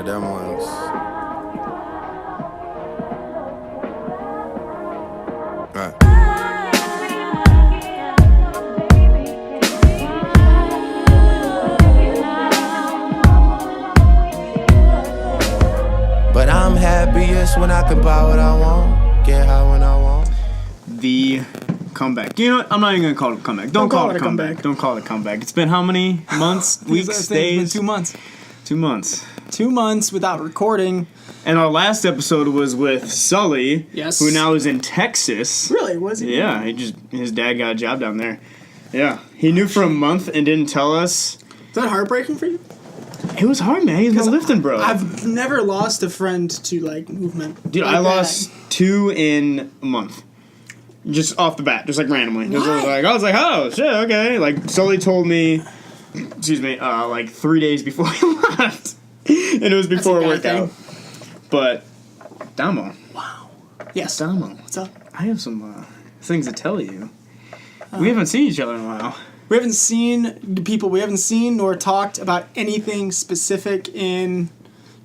of them ones. Right. But I'm happiest when I can buy what I want, get high when I want. The comeback. You know what? I'm not even gonna call it a comeback. Don't call it a comeback. Don't call it a comeback. It's been how many months, weeks, days? It's been 2 months. 2 months. 2 months without recording. And our last episode was with Sully, Yes. who now is in Texas. Really? Was he? Yeah, his dad got a job down there. Yeah, he knew for a month and didn't tell us. Is that heartbreaking for you? It was hard, man. He's not lifting, bro. I've never lost a friend to like movement. Dude, like I lost 2 in a month. Just off the bat, just like randomly. I was like, oh shit, okay. Like Sully told me, like 3 days before he left, and it was before a workout. But Damo. Wow. Yes. Damo. What's up? I have some things to tell you. We haven't seen each other in a while. We haven't seen the people. We haven't seen nor talked about anything specific in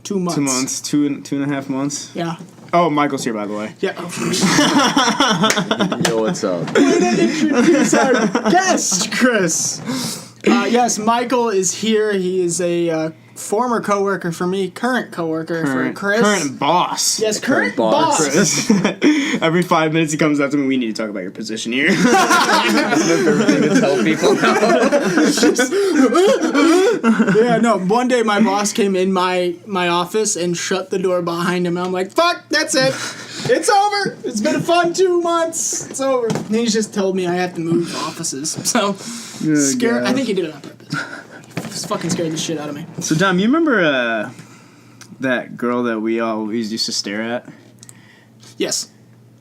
2 months. 2 months, two and a half months. Yeah. Oh, Michael's here, by the way. Yeah. Yo, what's up? Way to introduce our guest, Chris. Yes, Michael is here. He is a former coworker for me, current coworker for Chris. Current boss. Yes, current boss. boss. Every 5 minutes he comes up to me, we need to talk about your position here. That's my favorite thing to tell people now. Yeah, no. One day my boss came in my office and shut the door behind him. And I'm like, fuck, that's it. It's over. It's been a fun 2 months. It's over. And he just told me I have to move offices. So, scared. I think he did it on purpose. He just fucking scared the shit out of me. So, Dom, you remember that girl that we always used to stare at? Yes.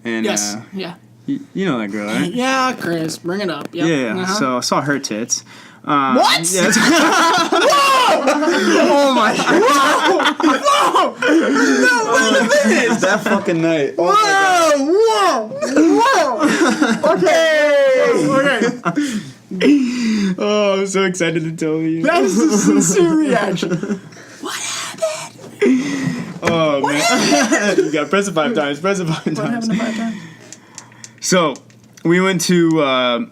And, Yes. Yeah. You know that girl, right? Yeah, Chris, bring it up. Yep. Yeah. Uh-huh. So I saw her tits. What? Yes. Oh my god! No, wait a minute! That fucking night. Oh Whoa! Okay. Oh, I'm so excited to tell you. That was a sincere reaction. What happened? Oh man! You gotta press it 5 times. Press it 5 times. What happened to 5 times? So we went to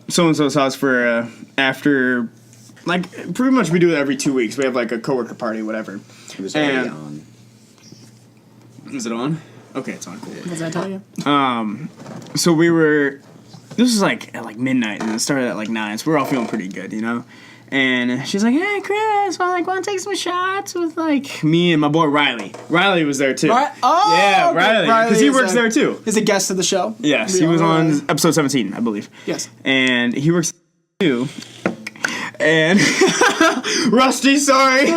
so and so's house for after. Like, pretty much we do it every 2 weeks. We have, like, a coworker party, whatever. It was already on. Is it on? Okay, it's on. Cool. What does that tell you? So we were... This was, like, at, like, midnight, and it started at, like, 9, so we were all feeling pretty good, you know? And she's like, hey, Chris, want to take some shots with, like, me and my boy Riley. Riley was there, too. Oh, yeah, okay. Riley. Because he works there, too. He's a guest of the show. Yes, he was on episode 17, I believe. Yes. And he works too. And Rusty, sorry.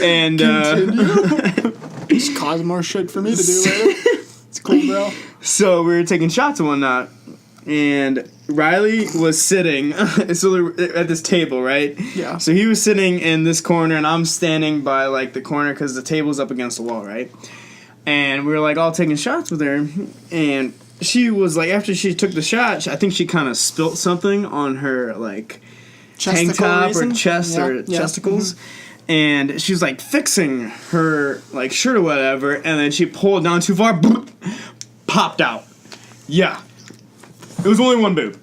And Just cause more shit for me to do later. It's cool, bro. So we were taking shots and whatnot, and Riley was sitting at this table, right? Yeah. So he was sitting in this corner, and I'm standing by like the corner because the table's up against the wall, right? And we were like all taking shots with her, and she was like, after she took the shot, I think she kind of spilt something on her like tank top or chest or chesticles. Mm-hmm. And she was like fixing her like shirt or whatever, and then she pulled down too far, boop, popped out. Yeah, it was only one boob,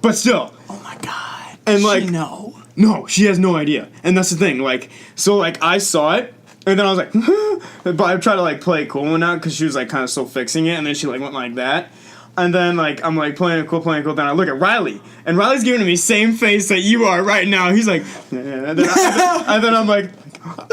but still. Oh my god! And like, no, she has no idea, and that's the thing. Like, so like I saw it, and then I was like, but I tried to like play it cool and out because she was like kind of still fixing it, and then she like went like that. And then, like, I'm, like, playing it cool. Then I look at Riley. And Riley's giving me same face that you are right now. He's like, yeah. And then I'm like,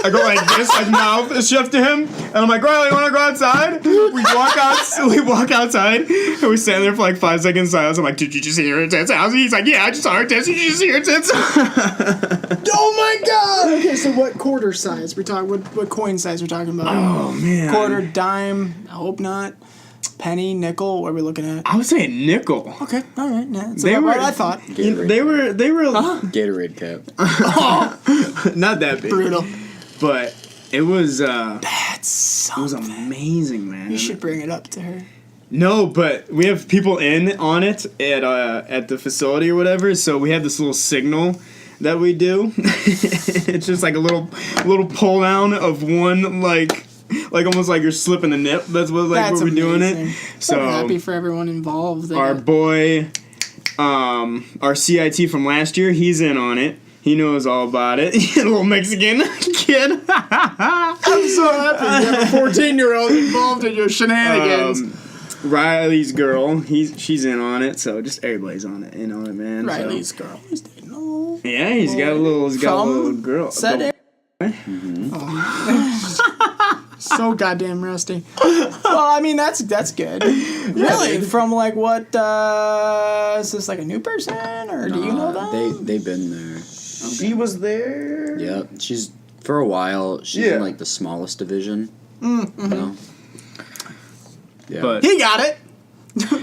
I go like this, like mouth shift to him. And I'm like, Riley, you want to go outside? We walk outside. And we stand there for, like, 5 seconds silence. I'm like, did you just hear her tits? He's like, yeah, I just saw her tits. Did you just hear her tits? Oh, my God. Okay, so what quarter size? What coin size we're talking about? Oh, man. Quarter, dime, I hope not. Penny, nickel, what are we looking at? I would say a nickel. Okay, all right. Yeah, They were, what I thought. They were Gatorade cap. not that big. Brutal. But it was That's something. it was amazing, man. You should bring it up to her. No, but we have people in on it at the facility or whatever, so we have this little signal, that we do. It's just like a little pull down of one like almost like you're slipping the nip. That's what That's we're doing amazing. it. So happy for everyone involved. Our boy, our CIT from last year, he's in on it. He knows all about it. A little Mexican kid. I'm so happy you have a 14-year-old involved in your shenanigans. Riley's girl, she's in on it, so just everybody's on it, man. Riley's girl. He's dating a little. Yeah, he's got a little girl. Said so goddamn rusty. Well, I mean that's good. Really? From like what? Is this like a new person or do you know them? They've been there. She was there. Yeah, she's for a while. She's in like the smallest division. Mm-hmm. You know? Yeah. But He got it.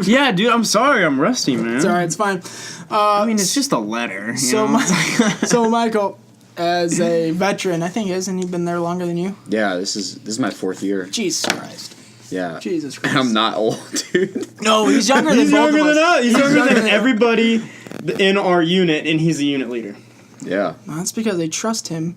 yeah, dude, I'm sorry, I'm rusty, man. It's alright. It's fine. I mean, it's just a letter. So Michael, as a veteran, I think isn't he been there longer than you? Yeah, this is my 4th year. Jesus Christ. Yeah. Jesus Christ. And I'm not old, dude. No, he's younger than He's both younger of us. than us. He's younger than everybody in our unit, and he's the unit leader. Yeah. Well, that's because they trust him.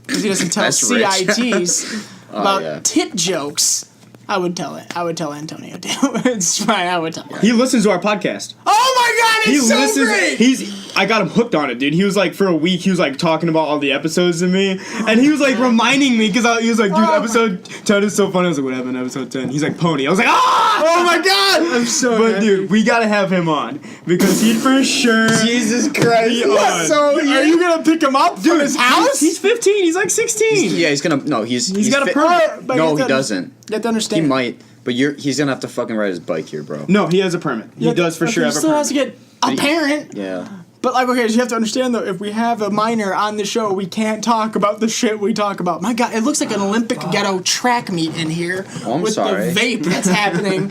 Because he doesn't tell That's rich. CITs about yeah. tit jokes. I would tell Antonio too. It's fine. I would tell him. He listens to our podcast. Oh my god, it's so great! I got him hooked on it, dude. He was like, for a week, he was like talking about all the episodes to me, and he was like reminding me because he was like, dude, episode 10 is so funny. I was like, what happened in episode 10? He's like, Pony. I was like, oh my god! I'm so But happy. dude, we gotta have him on because he'd for sure. Jesus Christ. be on. So, are you gonna pick him up from his house? He's 15. He's like 16. Yeah, he's gonna. No, he's got a fit- permit. But No, you he have to- doesn't. You have to He understand. might, but he's gonna have to fucking ride his bike here, bro. No, he has a permit. He does for sure He have a still has to permit. get a parent. Yeah. But like, okay, you have to understand though, if we have a minor on the show, we can't talk about the shit we talk about. My God, it looks like an Olympic ghetto track meet in here Oh, I'm with sorry. the vape that's happening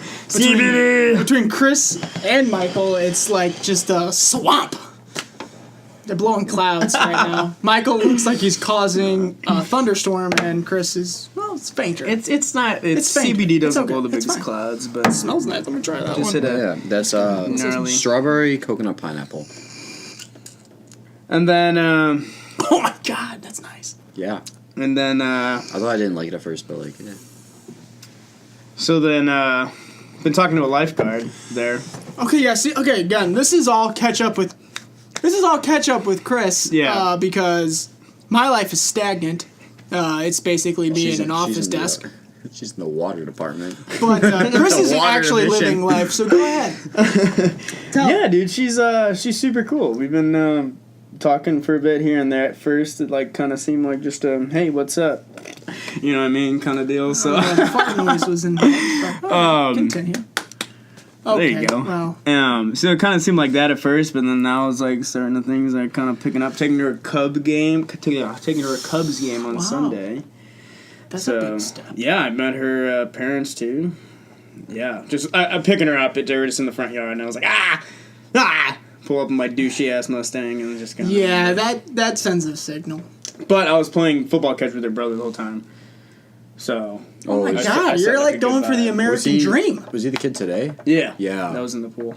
between Chris and Michael. It's like just a swamp. They're blowing clouds right now. Michael looks like he's causing a thunderstorm, and Chris is it's fainter. It's not. It's faint. CBD It's doesn't okay. blow the It's biggest fine. clouds, but smells nice. Let me try that just one. hit a. Yeah, that's Gnarly. strawberry coconut pineapple. And then Oh my God, that's nice. Yeah. although I didn't like it at first, but like, yeah. so then been talking to a lifeguard there. Okay, yeah. See, okay, again, this is all catch up with Chris. Yeah. Because my life is stagnant. It's basically being an office in the- desk. She's in the water department. But Chris The is water actually division. living life. So go ahead. Yeah, dude, she's super cool. We've been talking for a bit here and there. At first, it like kind of seemed like just hey, what's up? You know what I mean, kind of deal. So The fucking noise was in. Continue. Okay, there you go. Well, So it kind of seemed like that at first, but then now it's like starting to things like kind of picking up. Taking her a Cubs game, taking her a Cubs game on Wow. Sunday. that's So a big step. yeah, I met her parents too. Yeah, just I'm picking her up. They were just in the front yard, and I was like, pull up in my douchey ass Mustang, and just kind of Yeah, that sends a signal. But I was playing football catch with her brother the whole time. So Oh my I God, set you're like like a going good for the vibe. American dream. Was he the kid today? yeah, Yeah. that was in the pool.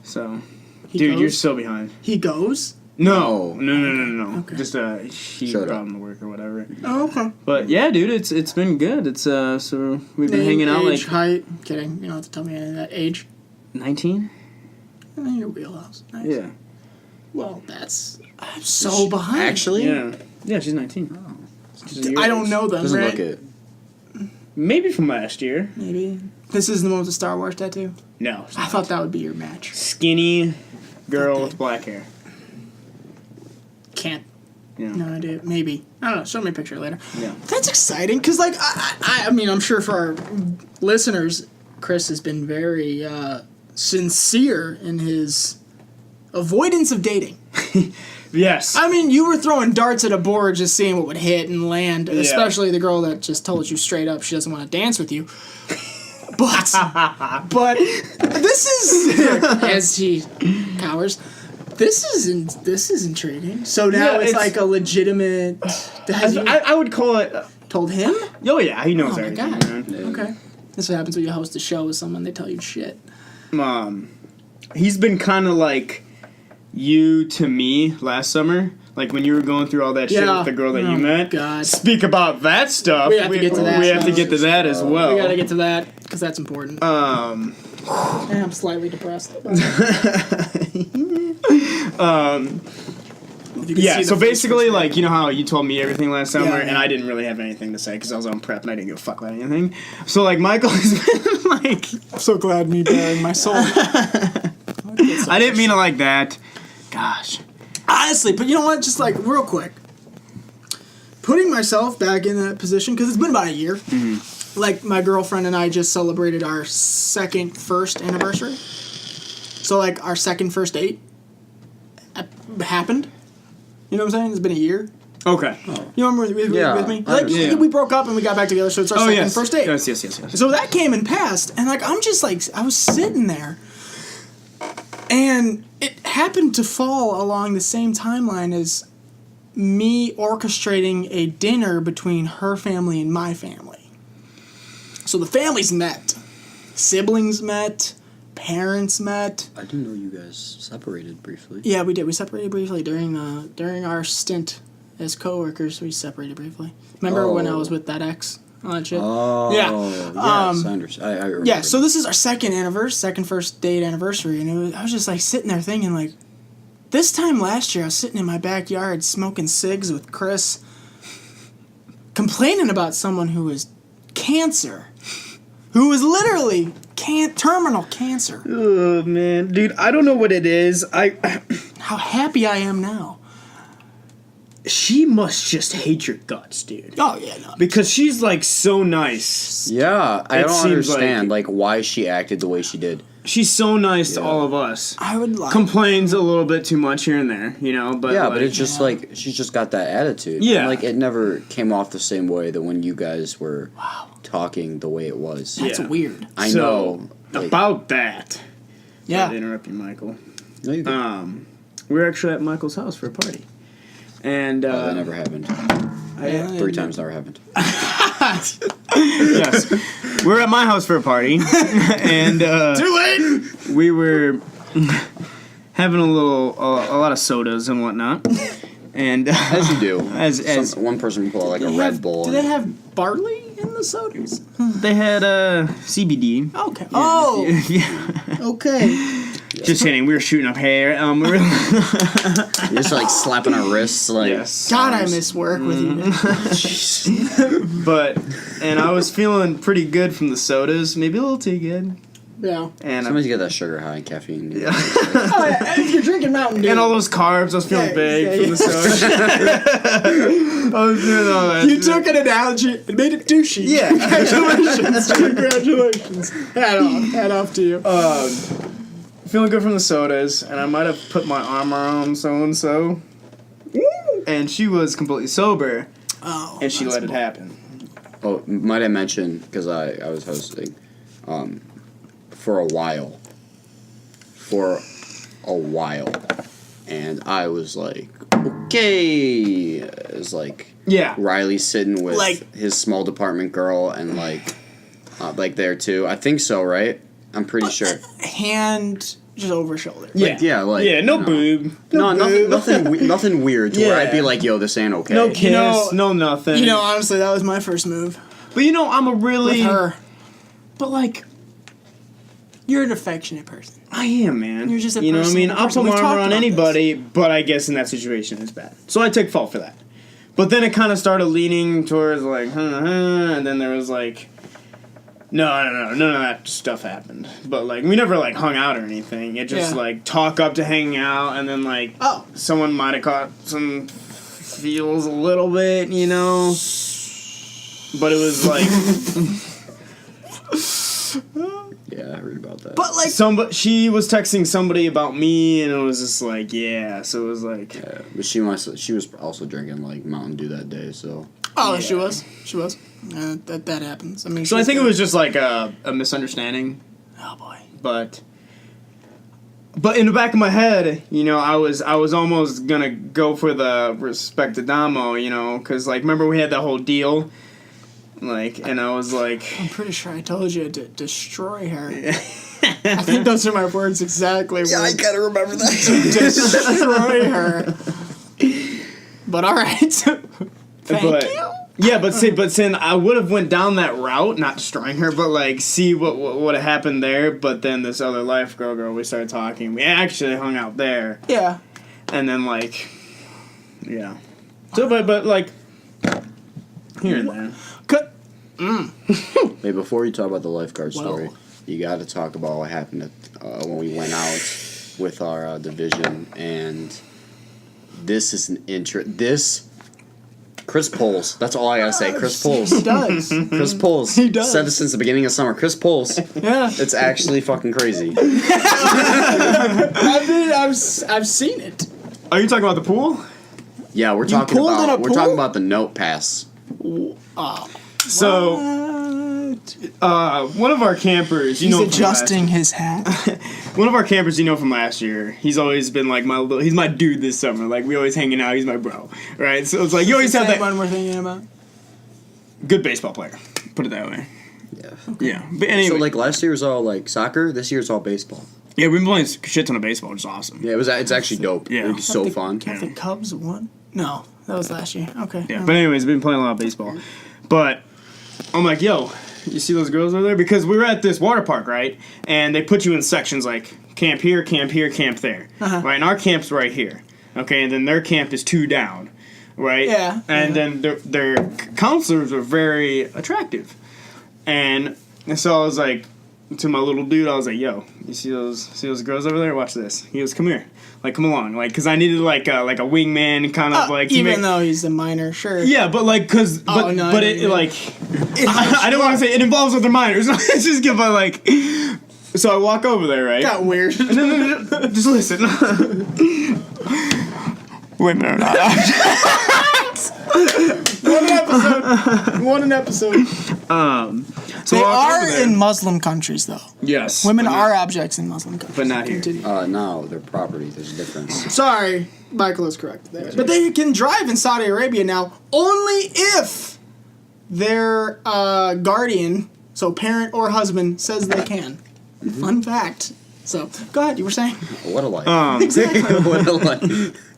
So, He dude, goes? you're so behind. He goes. No. Okay. Just he Shut up. problem to work or whatever. Oh, okay. But yeah, dude, it's been good. It's so we've been hanging out age, like height. Kidding. You don't have to tell me any of that. Age. 19. Your wheelhouse. Nice. Yeah. Well, I'm so behind. Actually? Yeah, she's 19. She's a year I don't older. know them, Doesn't right? look it. Maybe from last year. Maybe. This is the one with the Star Wars tattoo? No. I thought that would be your match. Skinny girl Okay. with black hair. Can't. Yeah. No idea. Maybe. I don't know. Show me a picture later. Yeah. That's exciting because, like, I mean, I'm sure for our listeners, Chris has been very sincere in his avoidance of dating. Yes. I mean, you were throwing darts at a board just seeing what would hit and land, especially the girl that just told you straight up she doesn't want to dance with you. But this is, as he cowers, this is intriguing. So now Yeah, it's it's- like a legitimate. Has you I would call it. told him? Oh yeah, he knows Oh my everything. God. Man. Okay. That's what happens when you host a show with someone, they tell you shit. He's been kind of like you to me last summer. Like when you were going through all that shit Yeah. with the girl that Oh, you met. God. Speak about that stuff. We have to get to that We have to stuff. get to that as well. We gotta get to that because that's important. And I'm slightly depressed. Yeah, so basically, like, you know how you told me everything last summer, Yeah, and yeah. I didn't really have anything to say because I was on prep and I didn't give a fuck about anything. So, like, Michael has been, like... I'm so glad me bearing my soul. I didn't mean it like that. Gosh. Honestly, but you know what? Just, like, real quick. Putting myself back in that position, because it's been about a year. Mm-hmm. Like, my girlfriend and I just celebrated our first anniversary. So, like, our first date happened. You know what I'm saying? It's been a year. Okay. You remember with me? I Like, understand. we broke up and we got back together, so it's our first date. Yes. So that came and passed, and like I'm just like I was sitting there, and it happened to fall along the same timeline as me orchestrating a dinner between her family and my family. So the families met, siblings met, parents met. I didn't know you guys separated briefly. Yeah, we did. We separated briefly during our stint as coworkers. We separated briefly. Remember when I was with that ex? All that shit. Oh, Yeah. yes, I understand. I remember. Yeah, so this is our second first date anniversary, and I was just like sitting there thinking like, this time last year I was sitting in my backyard smoking cigs with Chris, complaining about someone who was cancer, who was literally terminal cancer. Oh, man. Dude, I don't know what it is. How happy I am now. She must just hate your guts, dude. Oh yeah, no. Because she's, like, so nice. Yeah, I It don't seems understand like why she acted the way she did. She's so nice to all of us. I would like. Complains a little bit too much here and there, you know, but Yeah, like, but it's just like she's just got that attitude. Yeah. And, like it never came off the same way that when you guys were talking the way it was. That's Yeah. weird. I So, know. Like, about that. Yeah. Sorry to interrupt you, Michael. no, you could- We were actually at Michael's house for a party. And that never happened. Yeah, 3 times never happened. yes, we were at my house for a party, and Too late. we were having a lot of sodas and whatnot. And As you do. as One person pull out like a Do Red Bull. they have barley in the sodas? they had CBD. Okay. Oh. Yeah. Okay. Just kidding. We were shooting up hair. We were Just like slapping our wrists. Like, yes. God, I miss work with you. But and I was feeling pretty good from the sodas, maybe a little too good. Yeah. And Sometimes you get that sugar high and caffeine. Yeah. Oh, yeah. And if you're drinking Mountain Dew. and all those carbs, I was feeling Yeah, big yeah, from the soda. I was doing all that. You took an analogy and made it douchey. Yeah. Congratulations. Congratulations. Hat off to you. Feeling good from the sodas, and I might have put my armor on so-and-so. And she was completely sober, Oh. and she that's let it bull- happen. Oh, might I mention, because I was hosting, for a while. And I was like, okay. It was like, Yeah. Riley sitting with Like- his small department girl and like there too. I think so, right? I'm pretty sure. Hand just over shoulder. Yeah, no boob. No, nothing weird to where Yeah. I'd be like, yo, this ain't okay. No kiss, know- no nothing. You know, honestly, that was my first move but you know, I'm a really... with her. But like, You're an affectionate person. I am, man. You're just a you know what I mean? personal I'll person. put my We've armor talked on about anybody, but I guess in that situation it's bad. So I take fault for that. But then it kind of started leaning towards like, and then there was like, no, none of that stuff happened. But like, we never like hung out or anything. It just Yeah. like talk up to hanging out, and then like, Oh. someone might have caught some feels a little bit, you know. But it was like. Yeah, I heard about that. But like, She was texting somebody about me, and it was just like, yeah. So it was like, Yeah, but she was also drinking like Mountain Dew that day, so oh, she was. That happens. I mean, so I she's think it good. was just like a misunderstanding. Oh boy. But in the back of my head, you know, I was almost gonna go for the respectadamo, you know, because like remember we had that whole deal, like, and I was like, I'm pretty sure I told you to destroy her. I think those are my words exactly. gotta remember that. Destroy her. But all right. Thank you. Yeah, but sin, I would have went down that route, not destroying her, but like see what would have happened there. But then this other lifeguard girl, we started talking. We actually hung out there, Yeah. and then like, yeah. So, but like, here and there. Cut. Hey, before you talk about the lifeguard story, Well. you got to talk about what happened when we went out with our division, and this is this. Chris Poles. That's all I gotta say. Chris Poles. He does. Chris Poles. He does. Said it since the beginning of summer. Chris Poles. Yeah. It's actually fucking crazy. I've seen it. Are you talking about the pool? Yeah, we're talking pulled in a about pool? the note pass. So, What? one of our campers, He's adjusting his hat. One of our campers, from last year, he's always been like he's my dude this summer. Like, we always hanging out, he's my bro, right? So it's like, you always have that one we're thinking about. good baseball player, put it that way. Yeah. Yeah, but anyway. So like last year was all like soccer. This year it's all baseball. Yeah, we've been playing a shit ton of baseball, which is awesome. Yeah, it's actually dope. Yeah. It's so fun. Have the Cubs won? No, that was last year. Okay. Yeah, but anyways, we've been playing a lot of baseball. But I'm like, yo, you see those girls over there? Because we were at this water park, right? And they put you in sections like camp here, camp there. Right? And our camp's right here. Okay, and then their camp is 2 down. Right? Yeah. And then their counselors are very attractive. And so I was like, to my little dude, I was like, yo, you see those girls over there? Watch this. He goes, come here. Like, come along. Like, because I needed like a wingman kind of like. Even though he's a minor, sure. Yeah, but like, cause, but, no, but I it know. like, I don't want to say it involves other minors. It's just give a like. So I walk over there, right? Got weird. No, just listen. Women are not. What an episode. So They I walk are over there. in Muslim countries, though. Yes. Women but not- are objects in Muslim countries. But not here. Continue. No, they're property. There's a difference. Sorry, Michael is correct there. But they can drive in Saudi Arabia now only if their guardian, so parent or husband, says they can. Fun fact. So, go ahead, you were saying? What a life. Exactly. What a life.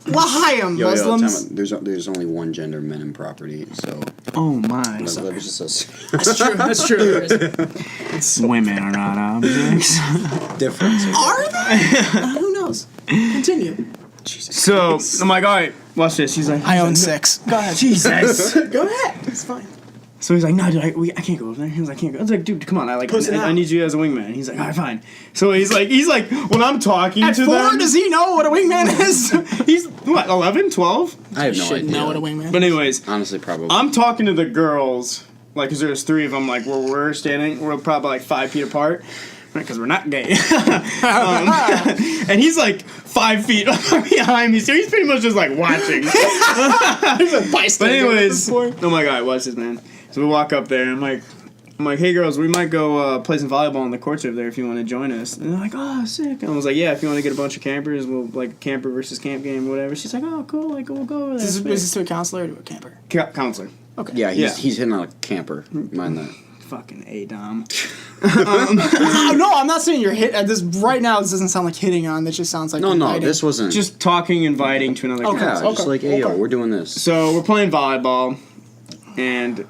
Lahayim, Yo, Muslims. time out. There's only one gender, men in property. So Oh my. that was just a That's true. That's true. There is. Women are not objects. difference. Are they? Who knows? Continue. So I'm like, all right, watch this. He's like, I own 6. Go ahead. Jesus. Go ahead. It's fine. So he's like, no, dude, I can't go over there. He was like, I can't go. I was like, dude, come on. I Pussy out. need you as a wingman. He's like, all right, fine. So he's like, when I'm talking At to 4, them, does he know what a wingman is? he's what, 11, 12? I have no Should idea. know what a wingman But anyways, Honestly, probably. I'm talking to the girls, like, because there's 3 of them, like, where we're standing. We're probably like 5 feet apart. Because we're not gay. And he's like 5 feet behind me, so he's pretty much just like watching. He's a bystander. But anyways, at this point. oh my god, watch this, man. So we walk up there, and I'm like, hey girls, we might go play some volleyball on the courts over there if you want to join us. And they're like, oh, sick. And I was like, yeah, if you want to get a bunch of campers, we'll like camper versus camp game, whatever. She's like, oh, cool, like we'll go over there. Is this to a counselor or to a camper? Counselor. Okay. yeah, Yeah. he's hitting on a camper. Mind that. Fucking A-Dom. No, I'm not saying you're hit at this right now. This doesn't sound like hitting on. This just sounds like No, inviting. this wasn't. Just talking, inviting to another Okay. counselor. yeah, just like, hey, yo, we're doing this. So we're playing volleyball, and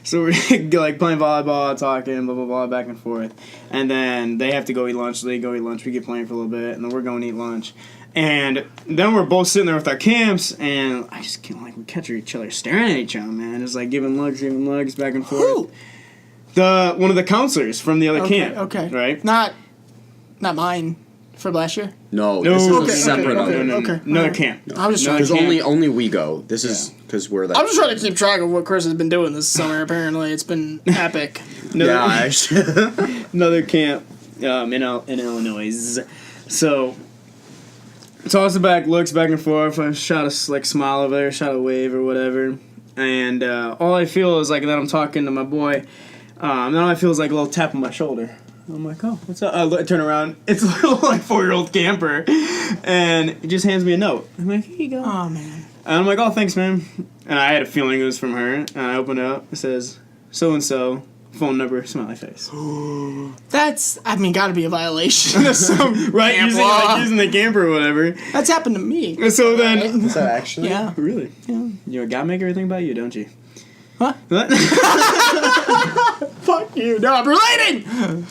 so we're like playing volleyball, talking, blah blah blah, back and forth, and then they have to go eat lunch. So they go eat lunch. We get playing for a little bit, and then we're going to eat lunch, and then we're both sitting there with our camps, and I just can't we catch each other staring at each other, man. It's like giving lugs back and forth. Who? One of the counselors from the other camp. Okay. Right. Not mine from last year. No, No, this is okay, a separate okay, other. no, okay. another Alright. camp. I was just No, trying Because to. only we go. This is because we're that. I'm just trying to keep track of what Chris has been doing this summer. Apparently, it's been epic. Another- Yeah, another camp in Illinois. So toss it back, looks back and forth. I shot a smile over there, shot a wave or whatever, and all I feel is like that I'm talking to my boy. And all I feel is like a little tap on my shoulder. I'm like, oh, what's up? I turn around. It's a little 4-year-old camper, and he just hands me a note. I'm like, here you go. Oh man. And I'm like, oh, thanks, man. And I had a feeling it was from her. And I open it up. It says, so and so phone number, smiley face. That's, I mean, gotta be a violation of some Right, camp using law. using the camper or whatever. That's happened to me. And so then, Is that actually? Yeah. really, you gotta make everything about you, don't you? Huh? What? Fuck you. No, I'm relating.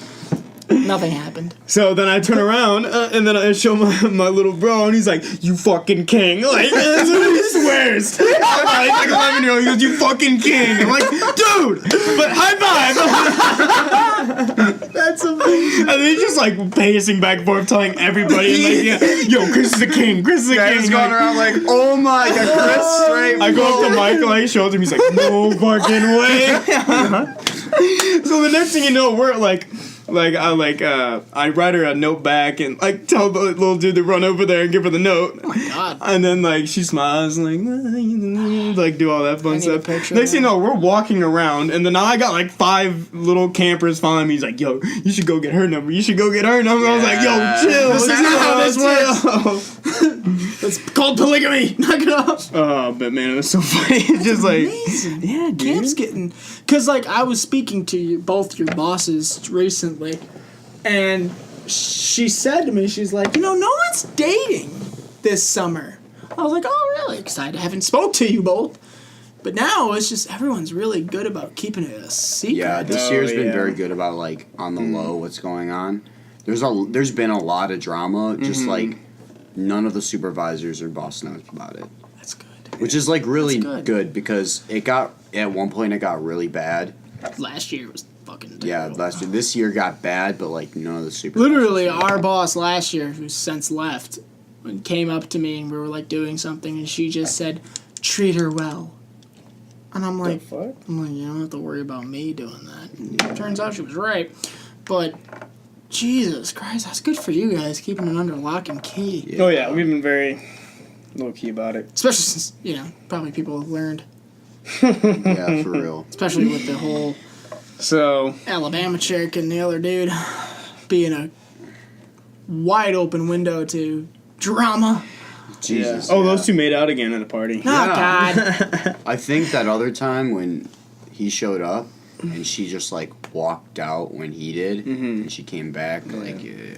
Nothing happened. So then I turn around and then I show my little bro and he's like, "You fucking king!" Like that's what he swears. He's like 11-year-old. He goes, "You fucking king!" I'm like, "Dude!" But high five. That's amazing. And then he's just like pacing back and forth, telling everybody, and like, yeah, "Yo, Chris is the king. Chris is the king." He's going around like, oh my god, Chris straight. I go up to Michael, I shows him. He's like, "No fucking way." So the next thing you know, we're I write her a note back and like tell the little dude to run over there and give her the note. Oh my god. And then like she smiles and like do all that fun need a stuff. picture Next thing of you know, we're walking around and then now I got like 5 little campers following me. He's like, "Yo, you should go get her number. You should go get her number." I was like, "Yo, chill. This is not how this works." It's called polygamy. Knock it off. Oh, but man, it was so funny. It's just like, Amazing. yeah, dude. Camp's getting, because like I was speaking to you, both your bosses recently, and she said to me, she's like, no one's dating this summer. I was like, oh really? Because I haven't spoke to you both, but now it's just everyone's really good about keeping it a secret. Yeah, this Oh, year's been yeah. very good about like on the low what's going on. There's been a lot of drama, just like none of the supervisors or boss knows about it. That's good. Which is like really That's good. good because it got at one point it got really bad. Last year was fucking Yeah, terrible. this year got bad, but like none of the supervisors. Literally, our boss last year, who's since left, came up to me and we were like doing something, and she just said, "Treat her well." And I'm like, fuck? you don't have to worry about me doing that. Turns out she was right, but Jesus Christ, that's good for you guys keeping it under lock and key. Oh yeah, we've been very low key about it. Especially since probably people have learned, Yeah, for real. especially with the whole So Alabama chick and the other dude being a wide open window to drama. Jesus. oh, those two made out again at a party. Oh God. I think that other time when he showed up and she just like walked out when he did, and she came back like yeah.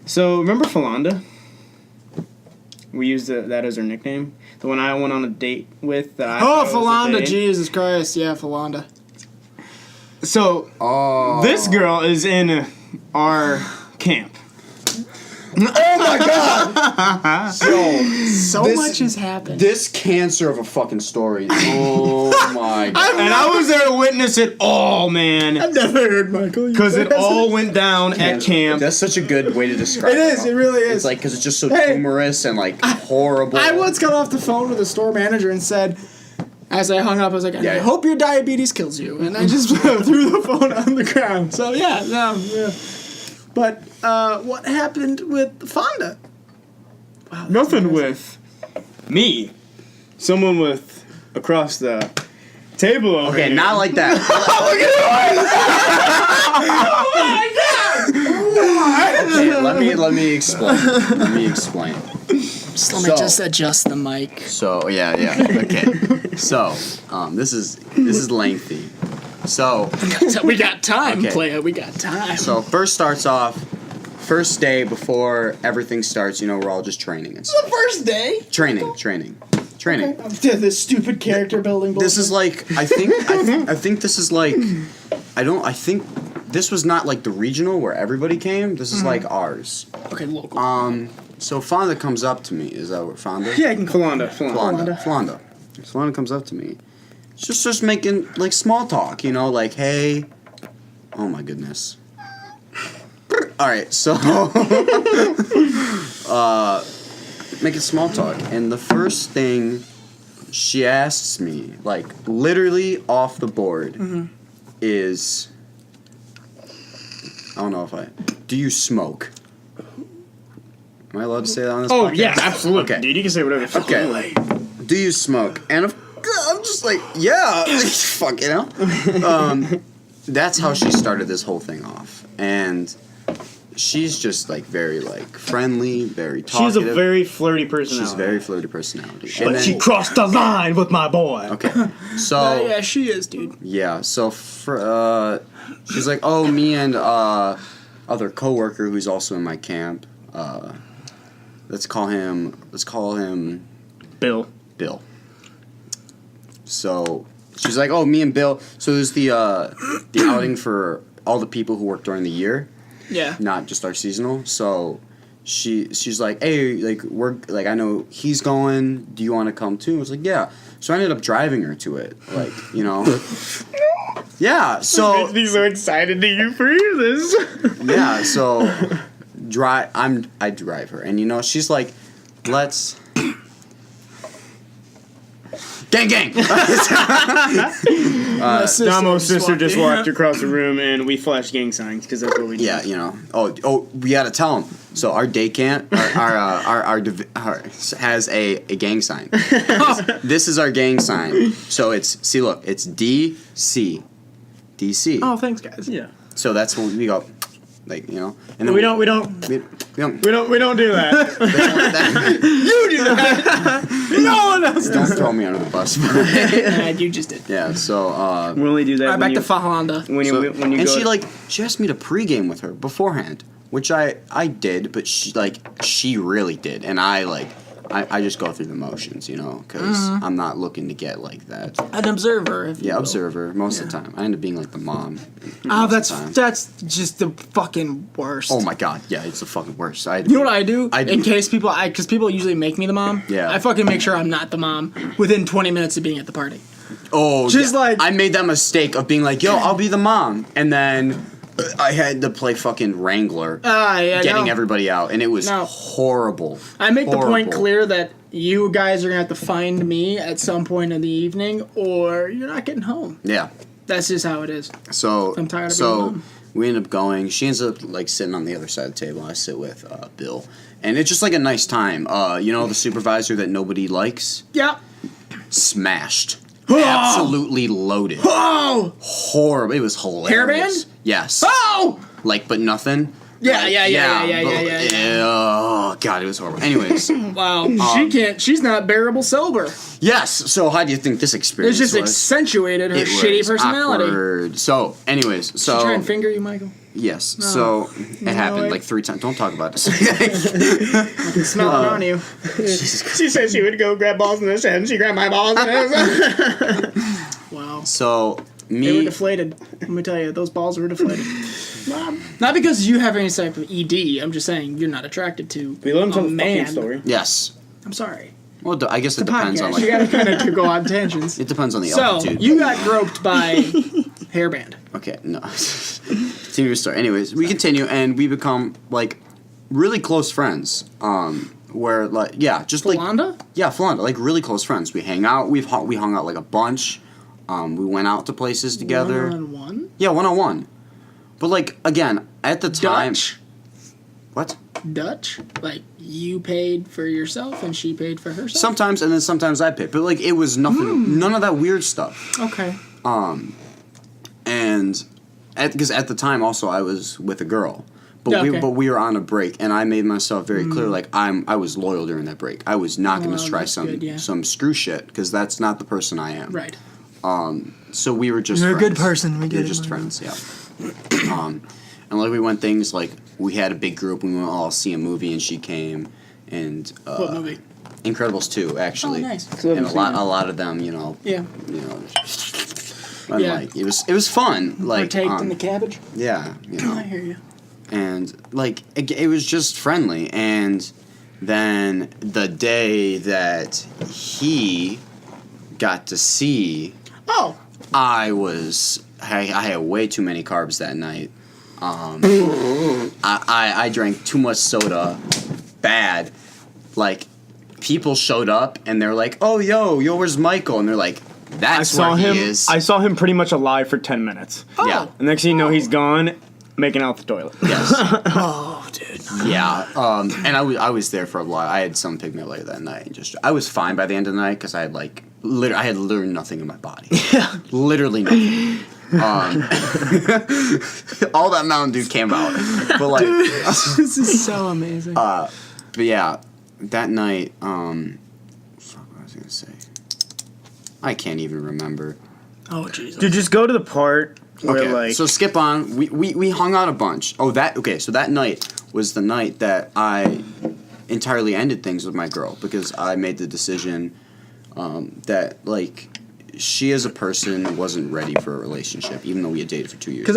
So remember Philanda? We used that as her nickname. The one I went on a date with. That I Oh, thought was a Philanda, date. Jesus Christ. Yeah, Philanda. So Oh. this girl is in our camp. Oh my god! So This- much has happened. This cancer of a fucking story. Oh my god. And I was there to witness it all, man. I've never heard Michael. Because it all went down at camp. That's such a good way to describe It is, it really is. It's like, because it's just so Hey. humorous and like horrible. I once got off the phone with a store manager and said, as I hung up, I was like, I Yeah. hope your diabetes kills you. And I just threw the phone on the ground. So, yeah. But what happened with Fonda? Wow, that's Nothing amazing. with me. Someone with across the table over Okay, here. not like that. Okay, let me explain. Just let me So- just adjust the mic. So yeah. Okay. So this is lengthy. So We got time, Okay. player. We got time. so first starts off. First day before everything starts, we're all just training and stuff. the first day. Training. This stupid character building. This is like I think this is like I think this was not like the regional where everybody came. This is like ours. okay. Local. So Fonda comes up to me. Is that what Fonda? Yeah, Philanda. Fonda comes up to me. Just making like small talk, like, hey, oh my goodness. All right, so making small talk, and the first thing she asks me, like literally off the board, is, I don't know do you smoke? Am I allowed to say that on this Oh podcast? yeah, absolutely, Okay. dude. You can say whatever. Okay. Do you smoke? And I'm just like, yeah, fuck, That's how she started this whole thing off. And she's just like very like friendly, very She's talkative. a very flirty personality. She's very flirty personality. But she crossed the line with my boy. Okay, so Yeah, she is, dude. yeah, so for she's like, oh, me and other coworker who's also in my camp. Let's call him Bill. Bill. So she's like, oh, me and Bill. So there's the outing for all the people who work during the year, Yeah. not just our seasonal. So she's like, hey, like we're like, I know he's going. Do you want to come too? I was like, yeah. So I ended up driving her to it, like, you know. Yeah. So Makes me so excited to you for this. yeah. So I drive her, and you know, she's like, let's. Gang! Damo's sister just walked across the room, and we flashed gang signs because that's what we do. Yeah, you know. Oh, we gotta tell them. So our day camp, our has a gang sign. This is our gang sign. So it's it's DC. Oh, thanks, guys. Yeah. So that's when we go, like, you know. And then We don't do that. You do that. No one else Don't throw me under the bus. Nah, you just did. Yeah. So. We only do that All right, when back to Falanda. when you and go. she she asked me to pregame with her beforehand, which I did, but she really did, and I just go through the motions, you know, because I'm not looking to get like that. An observer. If you Yeah, will. observer most of the time. I end up being like the mom. Oh, most of the time. that's just the fucking worst. Oh my god, yeah, it's the fucking worst. You know what I do? I do. In case because people usually make me the mom. Yeah. I fucking make sure I'm not the mom within 20 minutes of being at the party. Oh, Just yeah. like- I made that mistake of being like, yo, I'll be the mom, and then I had to play fucking Wrangler, Yeah. getting no. everybody out, and it was No. horrible. I make the point Horrible. clear that you guys are gonna have to find me at some point in the evening, or you're not getting home. Yeah. That's just how it is. So I'm tired of being mom. we end up going. She ends up like sitting on the other side of the table. I sit with Bill, and it's just like a nice time. You know, the supervisor that nobody likes, Yeah. smashed, absolutely loaded, Oh. horrible. It was hilarious. Hairband? Yes. Oh. Like, but nothing. Yeah, Like, yeah. Oh god, it was horrible. Anyways, Wow. She can't. She's not bearable sober. yes. So how do you think this experience It's just was? accentuated her It shitty was personality. awkward. So, anyways, She try so and finger you, Michael. yes. So it happened way. like 3 times. Don't talk about this. Smell it on you. She said she would go grab balls in the shed, and she grabbed my balls. Wow. So They were me, deflated. Let me tell you, those balls were deflated. Not because you have any type of ED. I'm just saying you're not attracted to We let him tell a the man. fucking story. yes. I'm sorry. Well, I guess it depends on Podcast. You like gotta kind of go on tangents. it depends on the So altitude. you got groped by hairband. Okay, no. Continue the story. Anyways, we continue and we become like really close friends. Where like just like Falanda? Falanda, like really close friends. We hang out. We hung out like a bunch. We went out to places together. 1-on-1? Yeah, 1-on-1. But like again, at the time, Dutch? what? Dutch? Like you paid for yourself and she paid for herself? Sometimes and then sometimes I pick. But like it was nothing, none of that weird stuff. Okay. And because at the time also I was with a girl. But Yeah, okay. we were on a break, and I made myself very clear, like I was loyal during that break. I was not going to try that's good, yeah. some screw shit because that's not the person I am. Right. So we were just You're a friends. good person, we We get were it, just Michael. friends, yeah. And like we went things like we had a big group. We went all see a movie, and she came, and What movie? Incredibles 2 actually. Oh, nice. And a lot of them, you know, Yeah. and Yeah. like it was fun. Like Partaked in the cabbage? yeah, you know. I hear you. And like it was just friendly. And then the day that he got to see, Oh. I had way too many carbs that night. I drank too much soda, bad. Like people showed up and they're like, "Oh, yo, where's Michael?" And they're like, "That's where he is." I saw him pretty much alive for 10 minutes. Yeah. And next thing you know, he's gone, making out the toilet. Yes. Oh, dude. Yeah, and I was there for a lot. I had some pick me up later that night. And I was fine by the end of the night because I had like I had literally nothing in my body. Yeah, literally nothing. All that Mountain Dew came out. But like, This is so amazing. but yeah, that night, fuck, what was I gonna say? I can't even remember. Oh Jesus. Dude, just go to the part where Okay, like. so skip on. We hung out a bunch. So that night was the night that I entirely ended things with my girl because I made the decision that like she as a person wasn't ready for a relationship, even though we had dated for 2 years. Because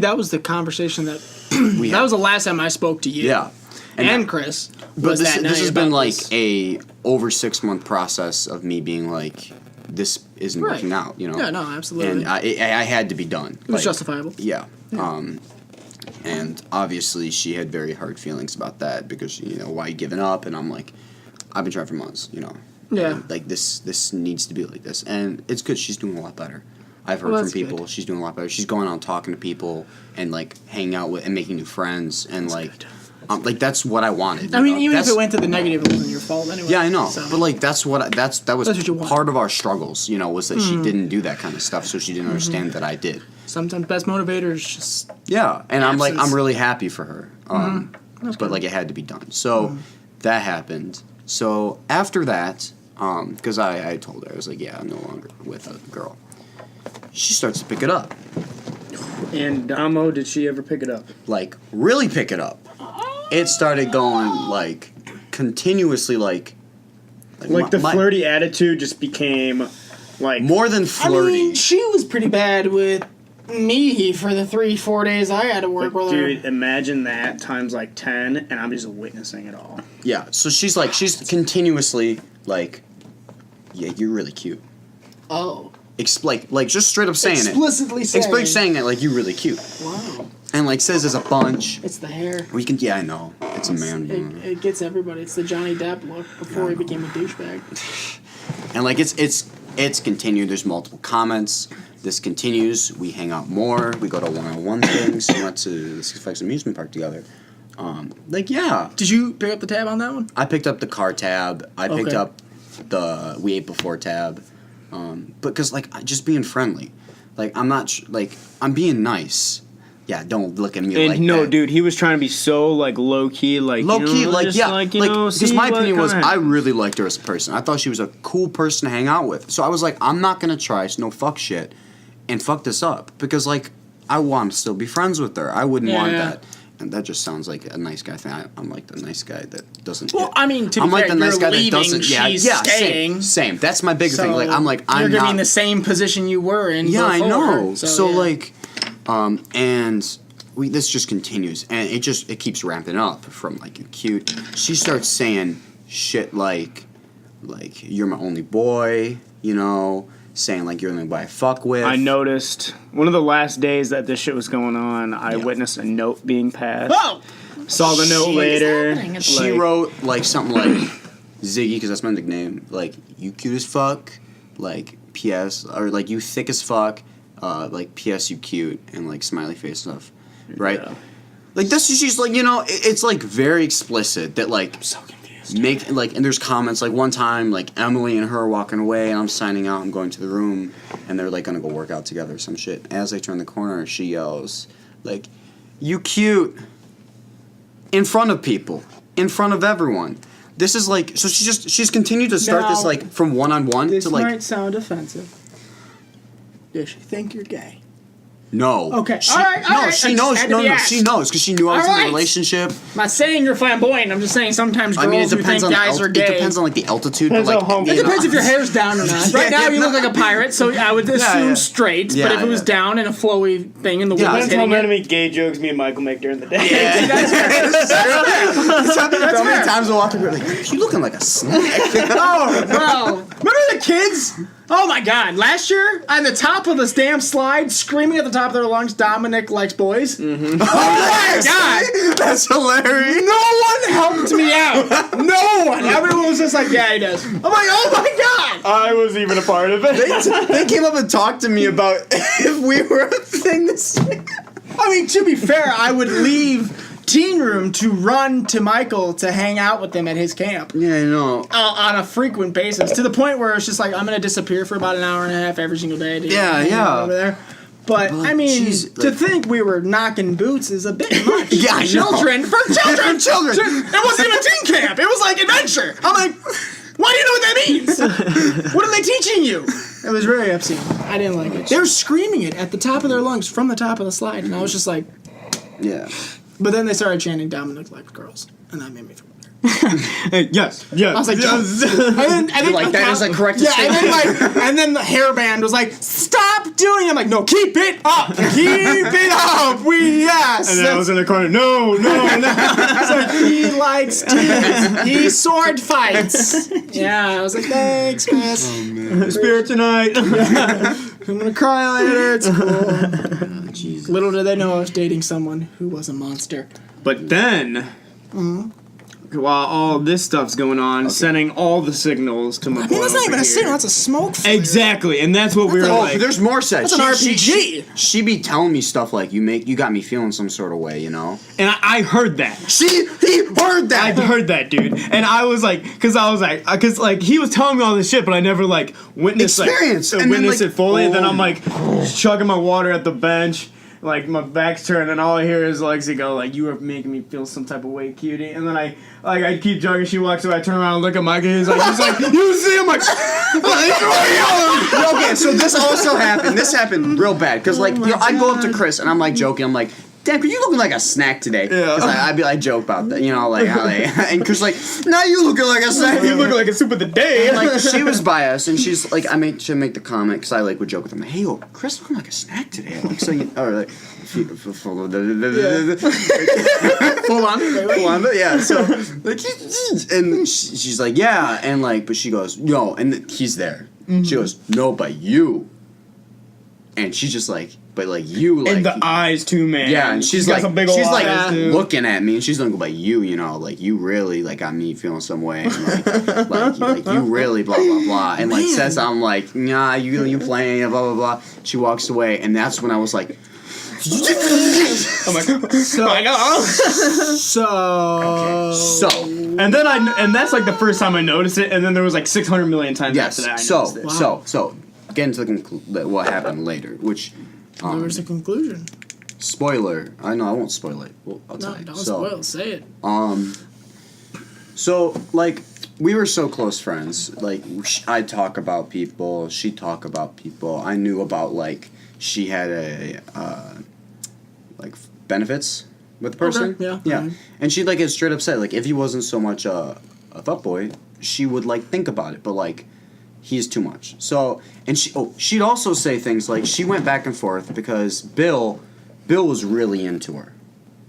that was the conversation that that was the last time I spoke to you. Yeah. And Chris. But this that night has been about like this. a over 6 month process of me being like, this isn't Right. working out, you know. Yeah, no, absolutely. And I had to be done. It was justifiable. Yeah. And obviously she had very hard feelings about that because, you know, why you giving up? And I'm like, I've been trying for months, you know. Yeah. And, like this needs to be like this. And it's good. She's doing a lot better. I've heard Well, from that's people. good. She's doing a lot better. She's going out and talking to people and like hanging out with and making new friends and like that's what I wanted. I you mean, know? even That's- if it went to the negative, it wasn't your fault anyway. yeah, I know, So. but like that was That's what you want. part of our struggles. You know, was that Mm-hmm. she didn't do that kind of stuff, so she didn't understand that I did. Sometimes best motivator is just Yeah, and I'm like, Absence. I'm really happy for her. That's But good. like, it had to be done. So that happened. So after that, because I told her I was like, yeah, I'm no longer with a girl. She starts to pick it up, And Damo, did she ever pick it up? like really pick it up. It started going like continuously, like Like the my- flirty attitude just became like more than I flirty. mean, she was pretty bad with me for the 3-4 days I had to work with her. dude, imagine that times like 10 and I'm just witnessing it all. Yeah, so she's continuously like, yeah, you're really cute. Oh. Like just straight up saying Explicitly it. saying. Explicitly saying it, like, you're really cute. Wow. And like says there's a bunch. It's the hair. We can, yeah, I know. It's a man. It gets everybody. It's the Johnny Depp look before he became a douchebag. And like it's continued. There's multiple comments. This continues. We hang out more. We go to one-on-one things. We went to the Six Flags amusement park together. Like, yeah. Did you pick up the tab on that one? I picked up the car tab. I picked Okay. up the We Ate Before tab. Because like just being friendly. Like I'm not like I'm being nice. Yeah, don't look at me And like no, that. dude, he was trying to be so like low key, like Low you know, key, like just, yeah, like, you like know, because see my what opinion was kinda- I really liked her as a person. I thought she was a cool person to hang out with. So I was like, I'm not gonna try no fuck shit and fuck this up because like I want to still be friends with her. I wouldn't want Yeah. that. And that just sounds like a nice guy thing. I'm like the nice guy that doesn't. Well, I mean, to be I'm like fair, the nice you're guy that leaving, doesn't. Yeah, she's yeah, staying. same. That's my bigger thing. Like I'm like you're I'm gonna be not in the same position you were in. yeah, I before, know. So yeah. like, and this just continues, and it keeps ramping up from like you're cute. She starts saying shit like you're my only boy, you know, saying like you're the only boy I fuck with. I noticed one of the last days that this shit was going on. I Yeah. witnessed a note being passed. Oh, Saw the note Shit is later. happening. She like, wrote like something like Ziggy, because that's my nickname. Like you cute as fuck, like P.S. or like you thick as fuck, like P.S. you cute, and like smiley face stuff, right? Yeah. Like this, she's like, you know, it's like very explicit that like so confused. make like, and there's comments like one time like Emily and her are walking away, and I'm signing out, I'm going to the room, and they're like gonna go work out together or some shit. As I turn the corner, she yells like, "You cute!" in front of people, in front of everyone. This is like, so she's continued to start this Now, like from one-on-one This to like, might sound offensive. Does she think you're gay? no. Okay, She, all right, no, I she just knows, had to no, be no, asked. she knows because she knew I was All in a right. relationship. I'm not saying you're flamboyant. I'm just saying sometimes girls I mean, it who depends think on guys the are gay. it depends on like the altitude, but Depends like on how- It depends if your hair's down or not. Right now you look like a pirate, so I would assume yeah. straight. Yeah, but if it was yeah. down in a flowy thing and the wind Yeah, was Depends how hitting many it, gay jokes me and Michael make during the day. How many fair. times I walk over like, you looking like a snake? oh, bro! Remember the kids? Oh my God! Last year, on the top of this damn slide, screaming at the top of their lungs, "Dominic likes boys." Mm-hmm. Oh my God! That's hilarious. No one helped me out. No one. Everyone was just like, "Yeah, he does." I'm like, "Oh my God!" I was even a part of it. They came up and talked to me about if we were a thing this year. I mean, to be fair, I would leave teen room to run to Michael to hang out with them at his camp Yeah, I know. on a frequent basis, to the point where it's just like I'm gonna disappear for about an hour and a half every single day. Dude, Yeah, hanging out yeah. over there. But I mean, jeez, to like- think we were knocking boots is a bit much. Yeah, I know. children for children. Children. It wasn't even teen camp. It was like adventure. I'm like, why do you know what that means? What are they teaching you? It was very obscene. I didn't like it. They were screaming it at the top of their lungs from the top of the slide, and I was just like, Yeah. but then they started chanting Dominic likes girls, and that made me feel better. Hey, yes. I was like, yes. and then Like, that is a correct Yeah, and statement. then then the hairband was like, stop doing it. I'm like, no, keep it up. Keep it up. Yes. And then I was in the corner. No. It's like, he likes titties. He sword fights. Yeah, I was like, thanks, miss. Spirit tonight. I'm gonna cry later. It's cool. Jesus. Little did they know I was dating someone who was a monster. But then, while all this stuff's going on, sending all the signals to my I mean, that's not over even a here. signal. That's a smoke flare. Exactly, and that's what we were a- Oh, like. there's more said. That's an RPG. She be telling me stuff like you got me feeling some sort of way, you know. And I heard that. He heard that. I heard that, dude. And I was like, because he was telling me all this shit, but I never like witnessed Experience. like And then, witnessed like, it fully. And then oh. I'm like chugging my water at the bench. Like my back's turned, and all I hear is Lexi go like, "You are making me feel some type of way, cutie." And then I keep jogging. She walks away. I turn around and look at Mike, and he's like, "You see?" I'm like, Okay, so this also happened. This happened real bad because like I go up to Chris and I'm like joking. I'm like, "Damn, you looking like a snack today?" Yeah. Because I'd be like joke about that, you know, like how they and Chris like, "Now you looking like a snack." "You look like a soup of the day." And, like she was by us and she's like, should make the comment because I like would joke with them. Hey, yo, Chris looking like a snack today. Like so, or like. Full on, yeah. So, like, and she's like, yeah, and like, but she goes, no, and he's there. She goes, no, but you. And she's just like, but like you, like And the eyes too, man. yeah, and she's got like, some big old she's like eyes, dude. looking at me, and she's like, but you know, like you really like got me feeling some way, and like you really blah blah blah, and like says I'm like, nah, you playing, blah blah blah. She walks away, and that's when I was like. I'm like, So, I know. so, And then and that's like the first time I noticed it, and then there was like 600 million times Yes. after that. I noticed it. So get into what happened later, which where's the conclusion? spoiler. I know I won't spoil it. Well, I'll tell No, you. don't So, spoil. Say it. So like we were so close friends. Like I'd talk about people, she'd talk about people. I knew about like she had a like benefits with the person. Okay, yeah, Yeah. alright. And she'd like get straight upset. Like if he wasn't so much a fuckboy, she would like think about it, but like he's too much. So and she'd also say things like she went back and forth because Bill was really into her.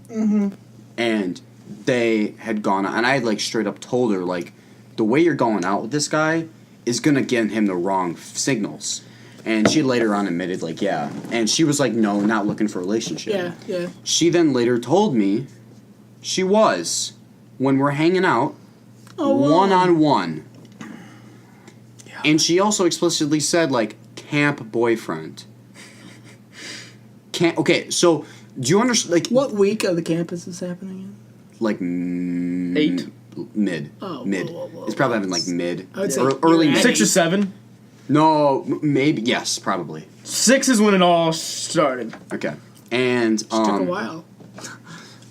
Mm-hmm. And they had gone out, and I had like straight up told her like the way you're going out with this guy is gonna give him the wrong signals. And she later on admitted like yeah, and she was like no, not looking for a relationship. Yeah. She then later told me she was when we're hanging out one-on-one. And she also explicitly said like camp boyfriend. Okay, so do you understand like What week of the campus is happening in? like 8. mid. Oh, mid. whoa. It's probably having like mid. I would say Early you're mid. 6 or 7. No, maybe yes, probably. 6 is when it all started. Okay. And Took a while.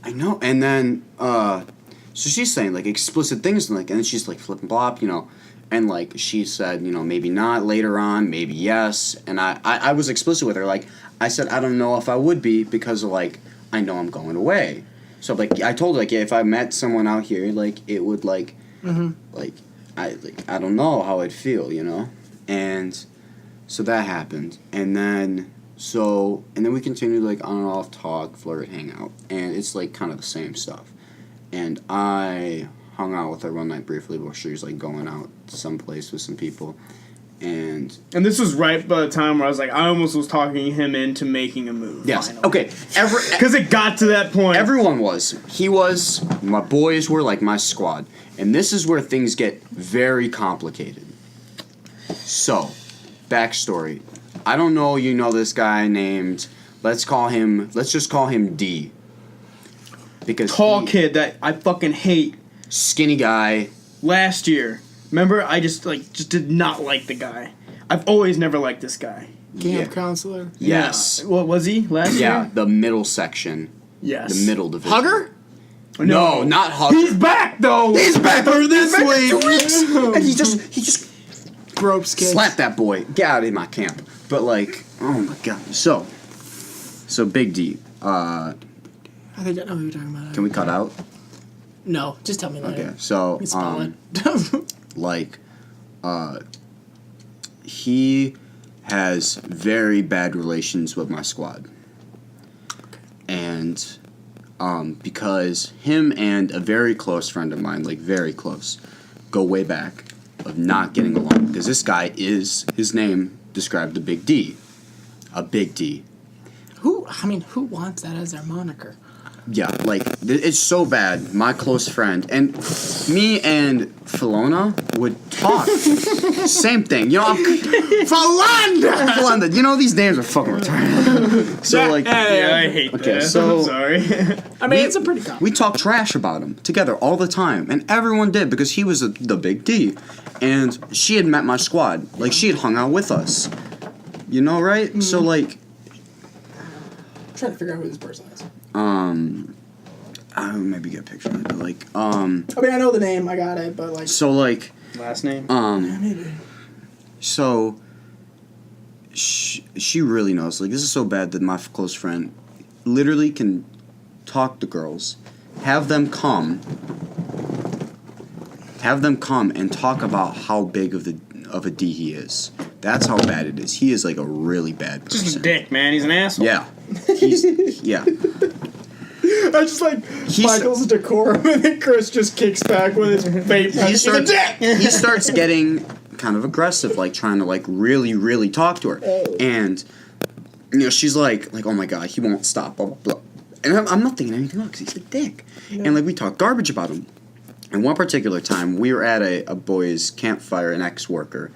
I know. And then so she's saying like explicit things and like and then she's like flipping blop, you know. And like she said, you know, maybe not later on, maybe yes. And I was explicit with her. Like I said, I don't know if I would be because of like I know I'm going away. So like I told her like if I met someone out here, like it would like like I don't know how I'd feel, you know? And so that happened. And then we continued like on and off talk, flirt, hang out. And it's like kind of the same stuff. And I hung out with her one night briefly before she was like going out someplace with some people. And And this was right by the time where I was like, I almost was talking him into making a move. yes, finally. okay. Because it got to that point. Everyone was. He was. My boys were like my squad. And this is where things get very complicated. So, backstory. I don't know you know this guy named, let's just call him D. Because Tall kid that I fucking hate. skinny guy. Last year, remember, I just did not like the guy. I've always never liked this guy. Camp counselor. Yes. Yeah. What was he last Yeah, year? the middle section. Yes. The middle division. Hugger? No, not Hugger. He's back though. He's back for this week. And he just Gropes kids. slap that boy. Get out of my camp. But like, oh my god. So Big D. I think I know who you're talking about. Can we cut out? No, just tell me later. Okay. So You spell it. like, he has very bad relations with my squad, and because him and a very close friend of mine, like very close, go way back, of not getting along. Because this guy is, his name described a Big D. A Big D. Who wants that as their moniker? Yeah, like, it's so bad. My close friend, and me and Filona would talk. Same thing. You know, Falanda! You know, these names are fucking retarded. So, like, Yeah, I hate Okay, that. so- I'm sorry. I mean, it's a pretty common. we talk trash about him together all the time. And everyone did, because he was the Big D. And she had met my squad. Like, she had hung out with us. You know, right? Mm-hmm. So, like, I'm trying to figure out who this person is. I'll maybe get a picture of it, but, like, I mean, I know the name, I got it, but like. so, like, Last name? Maybe. so she really knows. Like, this is so bad that my close friend literally can talk to girls, have them come and talk about how big of a D he is. That's how bad it is. He is like a really bad person. Just a dick, man. He's an asshole. Yeah. Yeah. I just like Michael's decorum, and then Chris just kicks back with his vape. He starts getting kind of aggressive, like trying to like really, really talk to her. And you know, she's like, oh my god, he won't stop, blah blah blah. And I'm not thinking anything else because he's a dick. And like we talk garbage about him. And one particular time, we were at a boys' campfire, an ex-worker,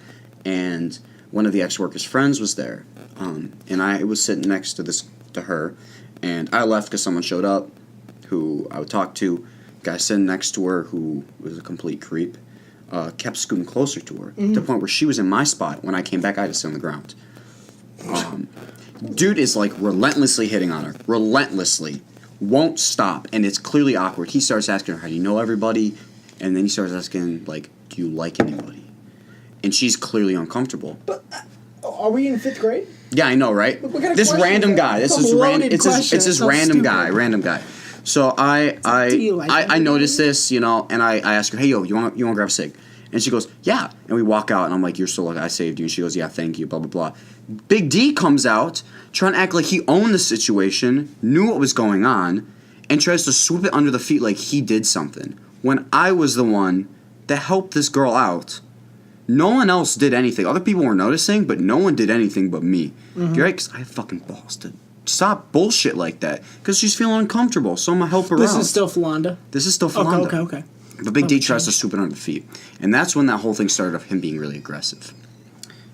and one of the ex-worker's friends was there, and I was sitting next to her, and I left because someone showed up, who I would talk to. Guy sitting next to her, who was a complete creep, kept scooting closer to her, to the point where she was in my spot. When I came back, I had to sit on the ground. Dude is like relentlessly hitting on her, relentlessly. Won't stop, and it's clearly awkward. He starts asking her, how do you know everybody? And then he starts asking, like, do you like anybody? And she's clearly uncomfortable. But are we in 5th grade? Yeah, I know, right? What kind of This question random is that? guy. This It's a is loaded it's question. this So random stupid. guy. So Do you like I everybody? noticed this, you know, and I ask her, hey, yo, you want to grab a cig? And she goes, yeah. And we walk out, and I'm like, you're so lucky I saved you. And she goes, yeah, thank you, blah, blah, blah. Big D comes out, trying to act like he owned the situation, knew what was going on, and tries to swoop it under the feet like he did something. When I was the one that helped this girl out. No one else did anything. Other people were noticing, but no one did anything but me. You're right, because I have fucking balls to stop bullshit like that. Because she's feeling uncomfortable, so I'm going to help her out. This is still Falanda. This is still Falanda. Okay. But Big D tries to swoop it under the feet. And that's when that whole thing started of him being really aggressive.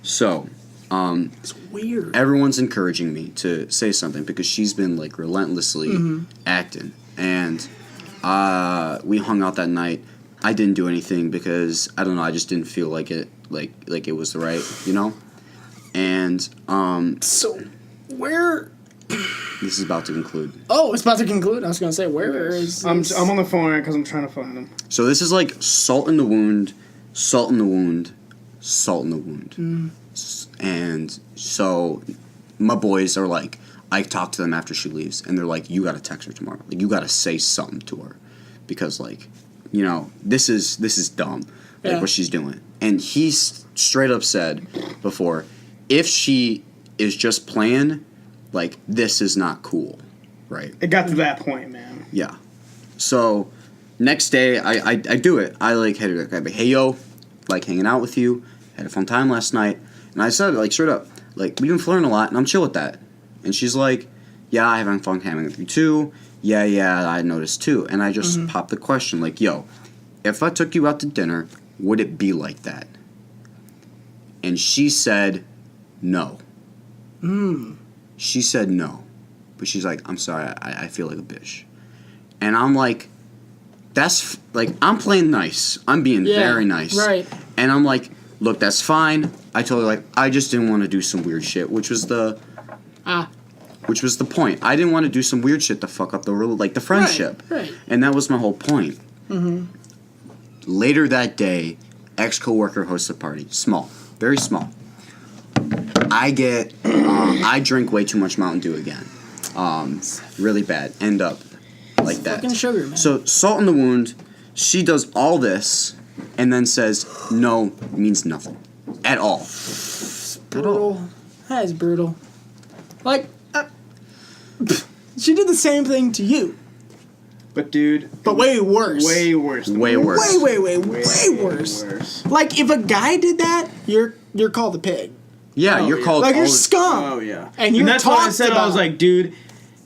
So, It's weird. everyone's encouraging me to say something because she's been, like, relentlessly acting. And we hung out that night. I didn't do anything because, I don't know, I just didn't feel like it, like it was the right, you know? And, So, where... this is about to conclude. Oh, it's about to conclude. I was going to say, where is I'm this? on the phone right because I'm trying to find him. So this is like salt in the wound, salt in the wound, salt in the wound. And so my boys are like, I talk to them after she leaves, and they're like, you got to text her tomorrow. Like, you got to say something to her. Because, like, you know, this is dumb, like, Yeah. what she's doing. And he straight up said before, if she is just playing, like, this is not cool, right? It got to that point, man. Yeah. So, next day, I do it. I, like, hit her, like, hey, yo, like, hanging out with you, had a fun time last night. And I said, like, straight up, like, we've been flirting a lot, and I'm chill with that. And she's like, yeah, I'm having fun hanging with you, too. Yeah, I noticed, too. And I just popped the question, like, yo, if I took you out to dinner, would it be like that? And she said, no. She said no. But she's like, I'm sorry, I feel like a bitch. And I'm like, like, I'm playing nice. I'm being very nice. right. And I'm like, look, that's fine. I told her, like, I just didn't want to do some weird shit, which was the point. I didn't want to do some weird shit to fuck up the friendship. Right. And that was my whole point. Mm-hmm. Later that day, ex-coworker hosts a party. Small. Very small. I drink way too much Mountain Dew again. Really bad. End up like that. Fucking sugar, man. So, salt in the wound, she does all this, and then says, no, means nothing. At all. Brutal. That is brutal. Like, she did the same thing to you. But dude, But way worse. way worse. Way worse. Way worse. Like, if a guy did that, you're called a pig. Yeah, Oh, you're yeah. called Like, you're all- scum. Oh yeah. And you that's why I talked said I was about- like, dude,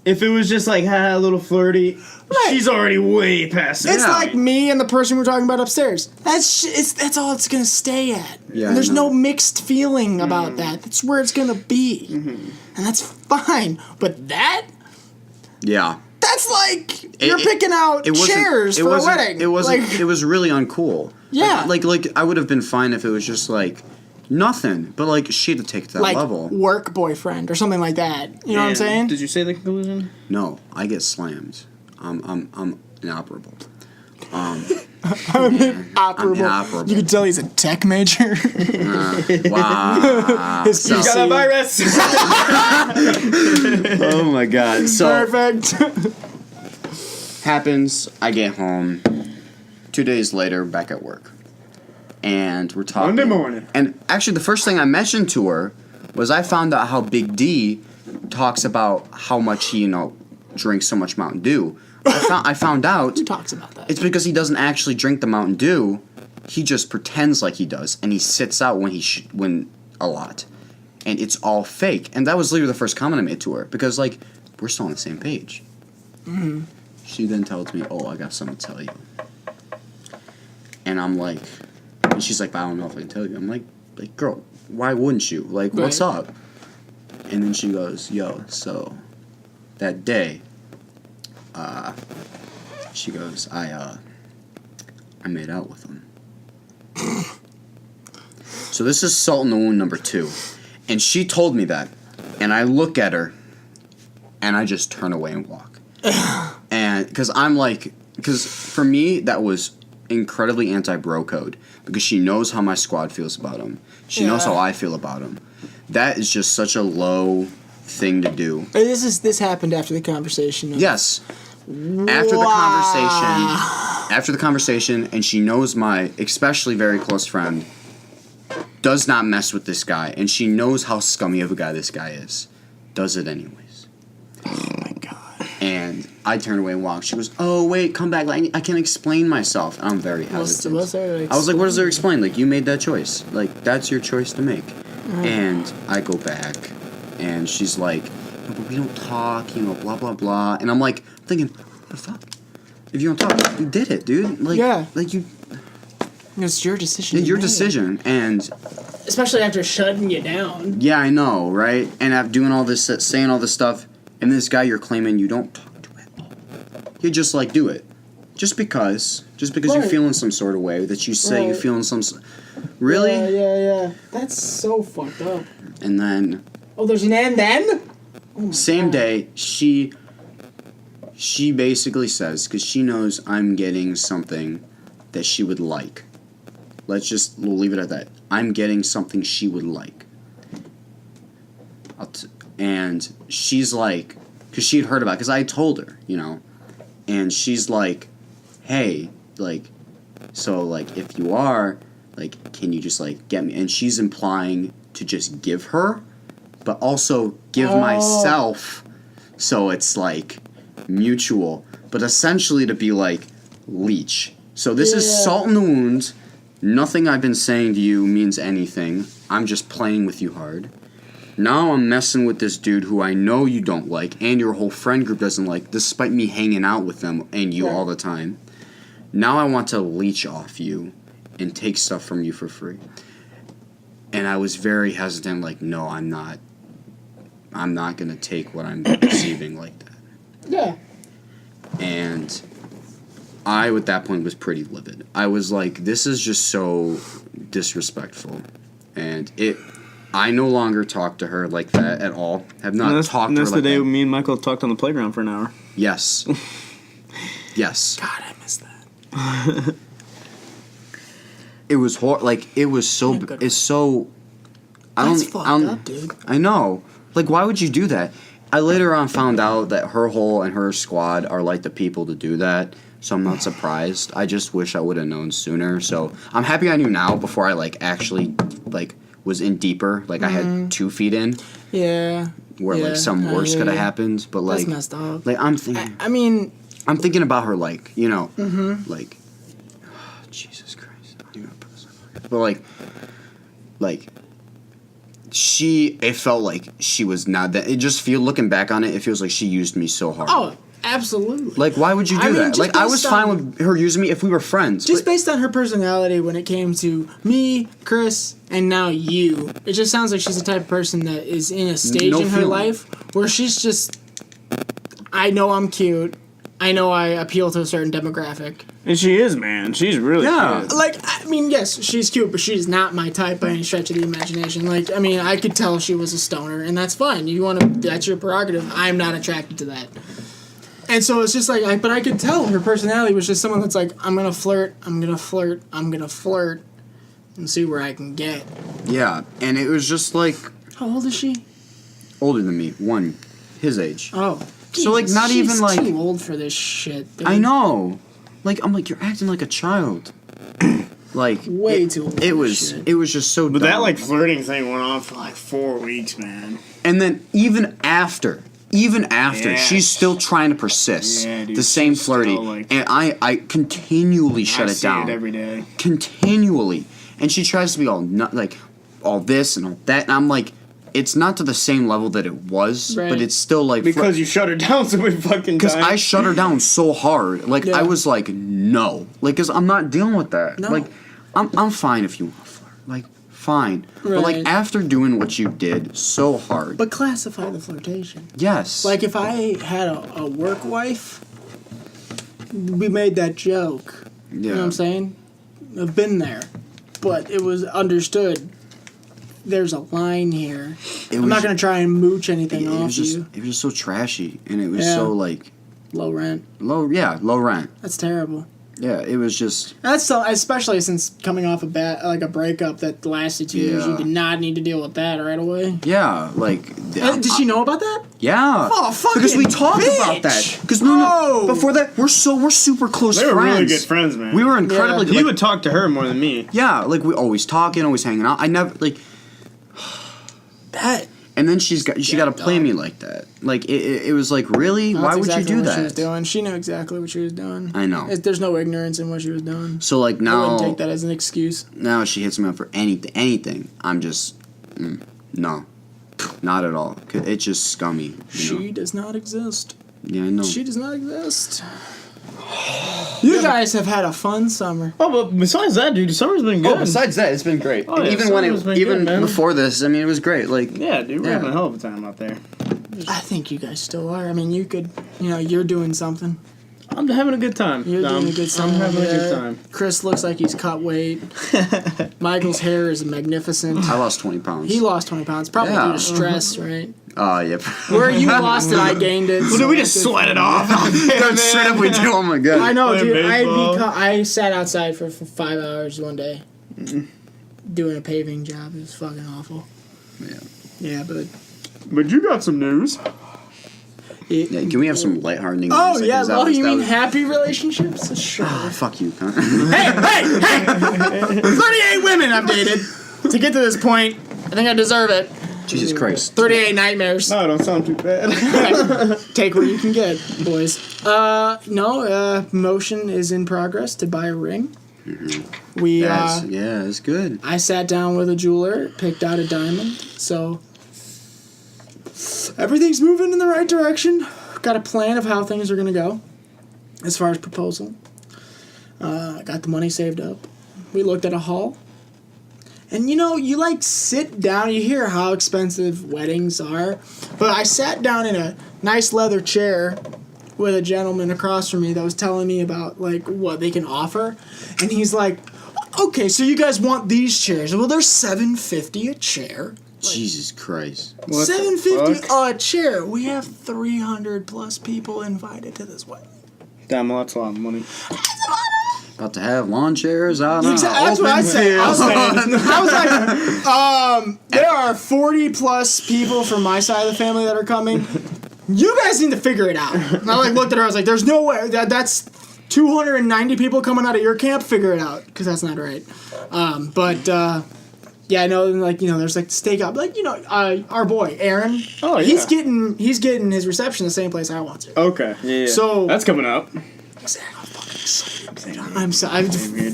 if it was just like a little flirty, Right. she's already way past it. It's like me and the person we're talking about upstairs. That's all it's gonna stay at. Yeah, and there's I know. no mixed feeling about that. That's where it's gonna be, and that's fine. But Yeah. that's like you're It- picking out It wasn't, chairs it for a wasn't, wedding. It wasn't. Like, It was really uncool. Yeah. Like I would have been fine if it was just like nothing, but like she had to take it to that like level. work boyfriend or something like that. You know what I'm saying? Did you say the conclusion? No, I get slammed. I'm inoperable. Operable. inoperable. You can tell he's a tech major. Wow. His PC. Got a virus. Oh my god. So Perfect. happens. I get home. 2 days later, back at work, and we're talking. Monday morning. And actually, the first thing I mentioned to her was I found out how Big D talks about how much he, drinks so much Mountain Dew. I found out Who talks about that? it's because he doesn't actually drink the Mountain Dew. He just pretends like he does, and he sits out when a lot, and it's all fake. And that was literally the first comment I made to her because like we're still on the same page. Mm-hmm. She then tells me, "Oh, I got something to tell you," and I'm like, and she's like, "I don't know if I can tell you." I'm like, girl, why wouldn't you? Like, what's Right. up? And then she goes, "Yo, so that day." She goes, I made out with him. So this is salt in the wound number 2. And she told me that. And I look at her, and I just turn away and walk. And, because for me, that was incredibly anti-bro code. Because she knows how my squad feels about him. She knows Yeah. how I feel about him. That is just such a low thing to do. This happened after the conversation. Yes. After the conversation, and she knows my especially very close friend does not mess with this guy, and she knows how scummy of a guy this guy is. Does it anyways. Oh my god. And I turn away and walk. She goes, "Oh wait, come back. Like, I can't explain myself." And I'm very hesitant. What's there to I was like, "What does there explain? Like, you made that choice. Like, that's your choice to make." And I go back, and she's like, "No, but we don't talk, blah blah blah." And I'm like, thinking, what the fuck? If you don't talk, you did it, dude. Like, Yeah. like It's your decision. your to make. decision. And Especially after shutting you down. yeah, I know, right? And I'm doing all this, saying all this stuff, and this guy you're claiming you don't talk to at all. You just like do it, just because you're Right. feeling some sort of way that you say you're Right. feeling really. Yeah. That's so fucked up. And then Oh, there's an and then? same day, she basically says, because she knows I'm getting something that she would like. We'll leave it at that. I'm getting something she would like. And she's like, because she'd heard about it, because I told her, and she's like, hey, like, so, like, if you are, like, can you just, like, get me? And she's implying to just give her, but also give myself, so it's, like, mutual, but essentially to be, like, leech. So this is salt in the wound. Nothing I've been saying to you means anything. I'm just playing with you hard. Now I'm messing with this dude who I know you don't like and your whole friend group doesn't like, despite me hanging out with them and you all the time. Now I want to leech off you and take stuff from you for free. And I was very hesitant, like, no, I'm not going to take what I'm receiving like that. Yeah. And I, at that point, was pretty livid. I was like, this is just so disrespectful. and I no longer talk to her like that at all. Have not talked to her like that. That's the day me and Michael talked on the playground for an hour. Yes. Yes. God, I miss that. It was it was so. It's so. That's fucked up, dude. I know. Like, why would you do that? I later on found out that her whole and her squad are like the people to do that. So I'm not surprised. I just wish I would have known sooner. So I'm happy I knew now before I actually was in deeper. Like I had 2 feet in. Yeah. Where some worse could have happened. But that's messed up. Like I'm thinking. I mean. I'm thinking about her Jesus Christ. I don't even put this on. But it felt like she was not that. It just looking back on it, it feels like she used me so hard. Oh, absolutely. Like, why would you do that? I was fine with her using me if we were friends. Just based on her personality when it came to me, Chris, and now you. It just sounds like she's the type of person that is in a stage in her life where she's just, I know I'm cute. I know I appeal to a certain demographic. And she is, man. She's really cute. I mean, yes, she's cute, but she's not my type by any stretch of the imagination. I could tell she was a stoner, and that's fine. That's your prerogative. I'm not attracted to that. And so it's just but I could tell her personality was just someone that's like, I'm gonna flirt, I'm gonna flirt, I'm gonna flirt, and see where I can get. Yeah, and it was just How old is she? Older than me, his age. Oh. So not she's even too old for this shit. Dude. I know. I'm you're acting like a child. Way too old. It was just so. But dumb. that flirting thing went on for 4 weeks, man. And then even after, she's still trying to persist. Yeah, dude, the same she's flirty, still, and I continually shut it down. It every day. Continually, and she tries to be all all this and all that, and I'm like. It's not to the same level that it was, but it's still because you shut her down so many fucking times. Because I shut her down so hard, I was no, because I'm not dealing with that. No. I'm fine if you want to flirt, fine, but after doing what you did so hard. But classify the flirtation. Yes. If I had a work wife, we made that joke. Yeah. You know what I'm saying? I've been there, but it was understood. There's a line here. I'm not gonna try and mooch anything off you. It was just so trashy, and it was so low rent. Low rent. That's terrible. Yeah, it was just. That's so, especially since coming off a breakup that lasted 2 years. You did not need to deal with that right away. Yeah, did she know about that? Yeah. Oh, fucking because we talked about that. Because before that, we're super close friends. They were really good friends, man. We were incredibly good. He would talk to her more than me. Yeah, we always talking, always hanging out. I never that. And then she got to play me like that. It was really? Why would you do that? She was doing. She knew exactly what she was doing. I know. There's no ignorance in what she was doing. So now, I wouldn't take that as an excuse. Now she hits me up for anything. I'm just no, not at all. It's just scummy. She does not exist. Yeah, I know. She does not exist. You guys have had a fun summer. Oh, but besides that, dude, summer's been good. Oh, besides that, it's been great. Oh, yeah, even before this, I mean, it was great. Yeah, dude, we're having a hell of a time out there. I think you guys still are. I mean, you could, you're doing something. I'm having a good time. You're doing a good time. I'm having a good time. Chris looks like he's cut weight. Michael's hair is magnificent. I lost 20 pounds. He lost 20 pounds, probably due to stress, right? Yep. Where you lost it, I gained it. Well, did we just sweat it off? Straight up we do. Oh my god. I know, dude. Baseball. I sat outside for 5 hours one day doing a paving job. It was fucking awful. Yeah. Yeah, But you got some news. Yeah, can we have some lightheartening? Oh yeah, you mean happy relationships? Sure. Fuck you, cunt. hey! 38 women I've dated to get to this point. I think I deserve it. Jesus Christ. 38 nightmares. No, don't sound too bad. Take what you can get, boys. Motion is in progress to buy a ring. Mm-hmm. It's good. I sat down with a jeweler, picked out a diamond, so everything's moving in the right direction. Got a plan of how things are gonna go as far as proposal. Got the money saved up. We looked at a hall. And you sit down, you hear how expensive weddings are. But I sat down in a nice leather chair with a gentleman across from me that was telling me about what they can offer. And he's like, okay, so you guys want these chairs? Well, they're $750 a chair. Jesus Christ. What the $750 fuck? a chair. We have 300 plus people invited to this wedding. Damn, well, that's a lot of money. About to have lawn chairs out. I don't know. That's what I said. I was like, there are 40 plus people from my side of the family that are coming. You guys need to figure it out. And I looked at her. I was like, "There's no way that's 290 people coming out of your camp. Figure it out, because that's not right." Yeah, I know. There's steak up. Our boy Aaron. Oh, yeah. He's getting his reception the same place I want to. Okay. Yeah. So that's coming up. I'm sorry.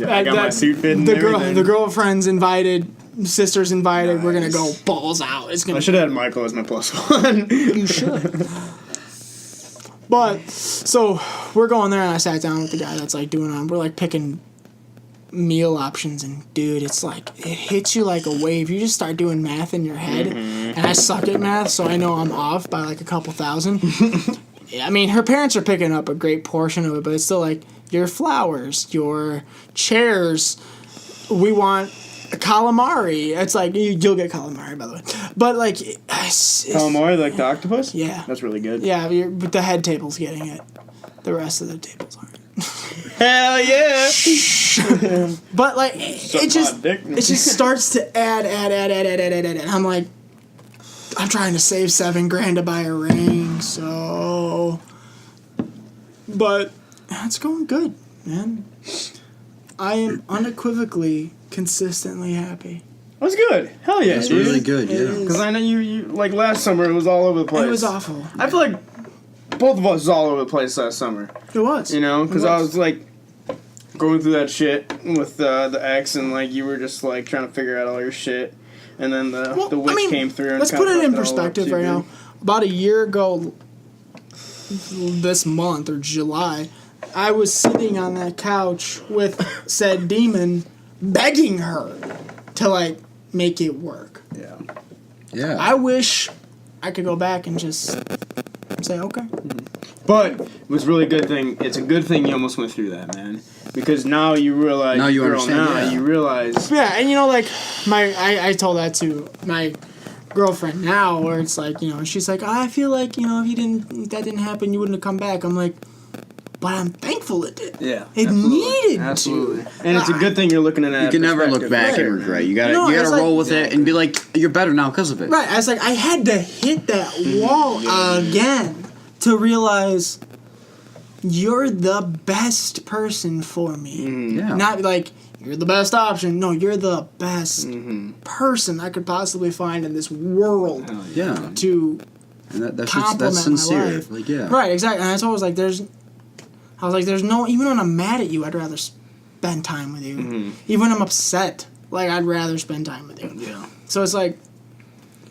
I got my suit fit and everything. The girlfriend's invited. Sister's invited. Nice. We're gonna go balls out. It's gonna. I should have had Michael as my +1. You should. But so we're going there, and I sat down with the guy that's we're picking meal options, and dude, it's it hits you like a wave. You just start doing math in your head, and I suck at math, so I know I'm off by a couple thousand. I mean, her parents are picking up a great portion of it, but it's still your flowers, your chairs. We want calamari. It's you'll get calamari, by the way. But calamari, like the octopus? Yeah. That's really good. Yeah, but the head table's getting it. The rest of the tables aren't. Hell yeah! But it just starts to add. And I'm I'm trying to save $7,000 to buy a ring, so. But it's going good, man. I am unequivocally, consistently happy. That's good. Hell yeah. That's really good, yeah. Because I know you last summer it was all over the place. It was awful. I feel like both of us was all over the place last summer. It was. Because I was going through that shit with the ex, and you were just trying to figure out all your shit. And then the witch came through. And let's put it in perspective right now. About a year ago, this month or July, I was sitting on that couch with said demon, begging her to make it work. Yeah. Yeah. I wish I could go back and just say okay. But it was really good thing. It's a good thing you almost went through that, man, because now you realize. Now you understand. Now you realize. Yeah, and I told that to my girlfriend now, where it's she's I feel if that didn't happen, you wouldn't have come back. I'm but I'm thankful it did. Yeah, it needed absolutely. to. And it's a good thing you're looking at that. You can never look back and regret. You gotta roll with it and be you're better now because of it. Right. I was I had to hit that wall again to realize you're the best person for me. Yeah. Not you're the best option. No, you're the best person I could possibly find in this world. Yeah. To and that's compliment sincere. my life. Yeah. Right. Exactly. And that's always there's no, even when I'm mad at you, I'd rather spend time with you. Even when I'm upset, I'd rather spend time with you. Yeah. So it's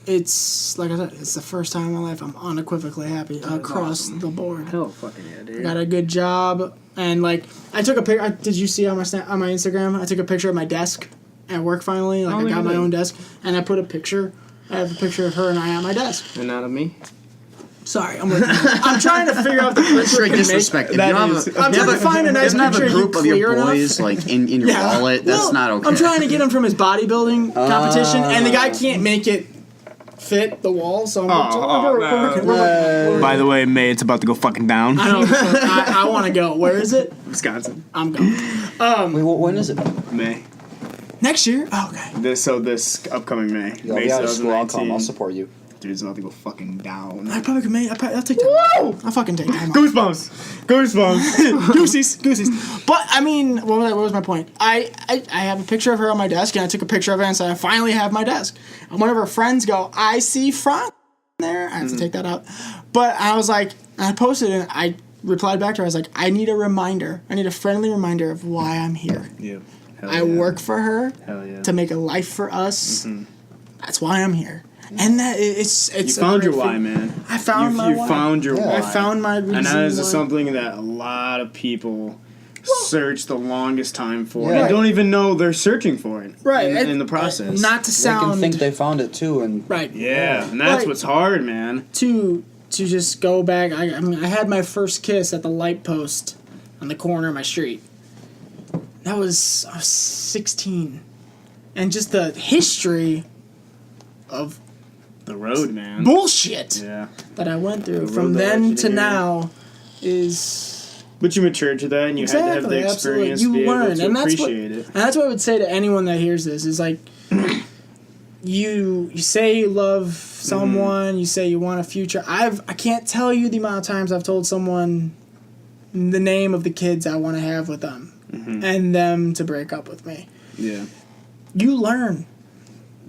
it's like I said, it's the first time in my life I'm unequivocally happy across the board. Hell fucking yeah, dude. I got a good job, and I took a picture. Did you see on my Instagram? I took a picture of my desk at work finally. I got my own desk, and I put a picture. I have a picture of her and I at my desk. And not of me. Sorry, I'm trying to figure out the picture. Straight disrespect. I'm trying to find a nice picture. Have a group of your boys in your wallet. That's not okay. I'm trying to get him from his bodybuilding competition, and the guy can't make it fit the wall. So we're working. By the way, May, it's about to go fucking down. I know. I want to go. Where is it? Wisconsin. I'm going. Wait, when is it? May. Next year? Oh, okay. This upcoming May. You'll May be out of school. I'll 2019. come. I'll support you. Dude, it's about to go fucking down. I probably could make. I'll take time. Whoa! I'll fucking take time. Goosebumps. Goosies. But I mean, what was my point? I have a picture of her on my desk, and I took a picture of her and said, I finally have my desk. And one of her friends go, I see Frank there. I have to take that out. But I was I posted it, and I replied back to her. I was I need a reminder. I need a friendly reminder of why I'm here. Yeah. I work for her to make a life for us. That's why I'm here. And that it's you found your why, man. I found my why. You found your why. I found my reason. And that is why. something that a lot of people search the longest time for. Yeah. And don't even know they're searching for it. Right. In the process. Not to They sound can think they found it too, and right. Yeah, and that's Right. what's hard, man. To just go back. I mean, I had my first kiss at the light post on the corner of my street. I was 16. And just the history of The road, man. bullshit Yeah. that I went through The from road that then led you to to here. now is But you matured to that, and you had to have the absolutely. experience You to be learn, able to and that's what, appreciate it. and that's what I would say to anyone that hears this is like, you say you love someone, you say you want a future. I can't tell you the amount of times I've told someone the name of the kids I want to have with them, and them to break up with me. Yeah. You learn.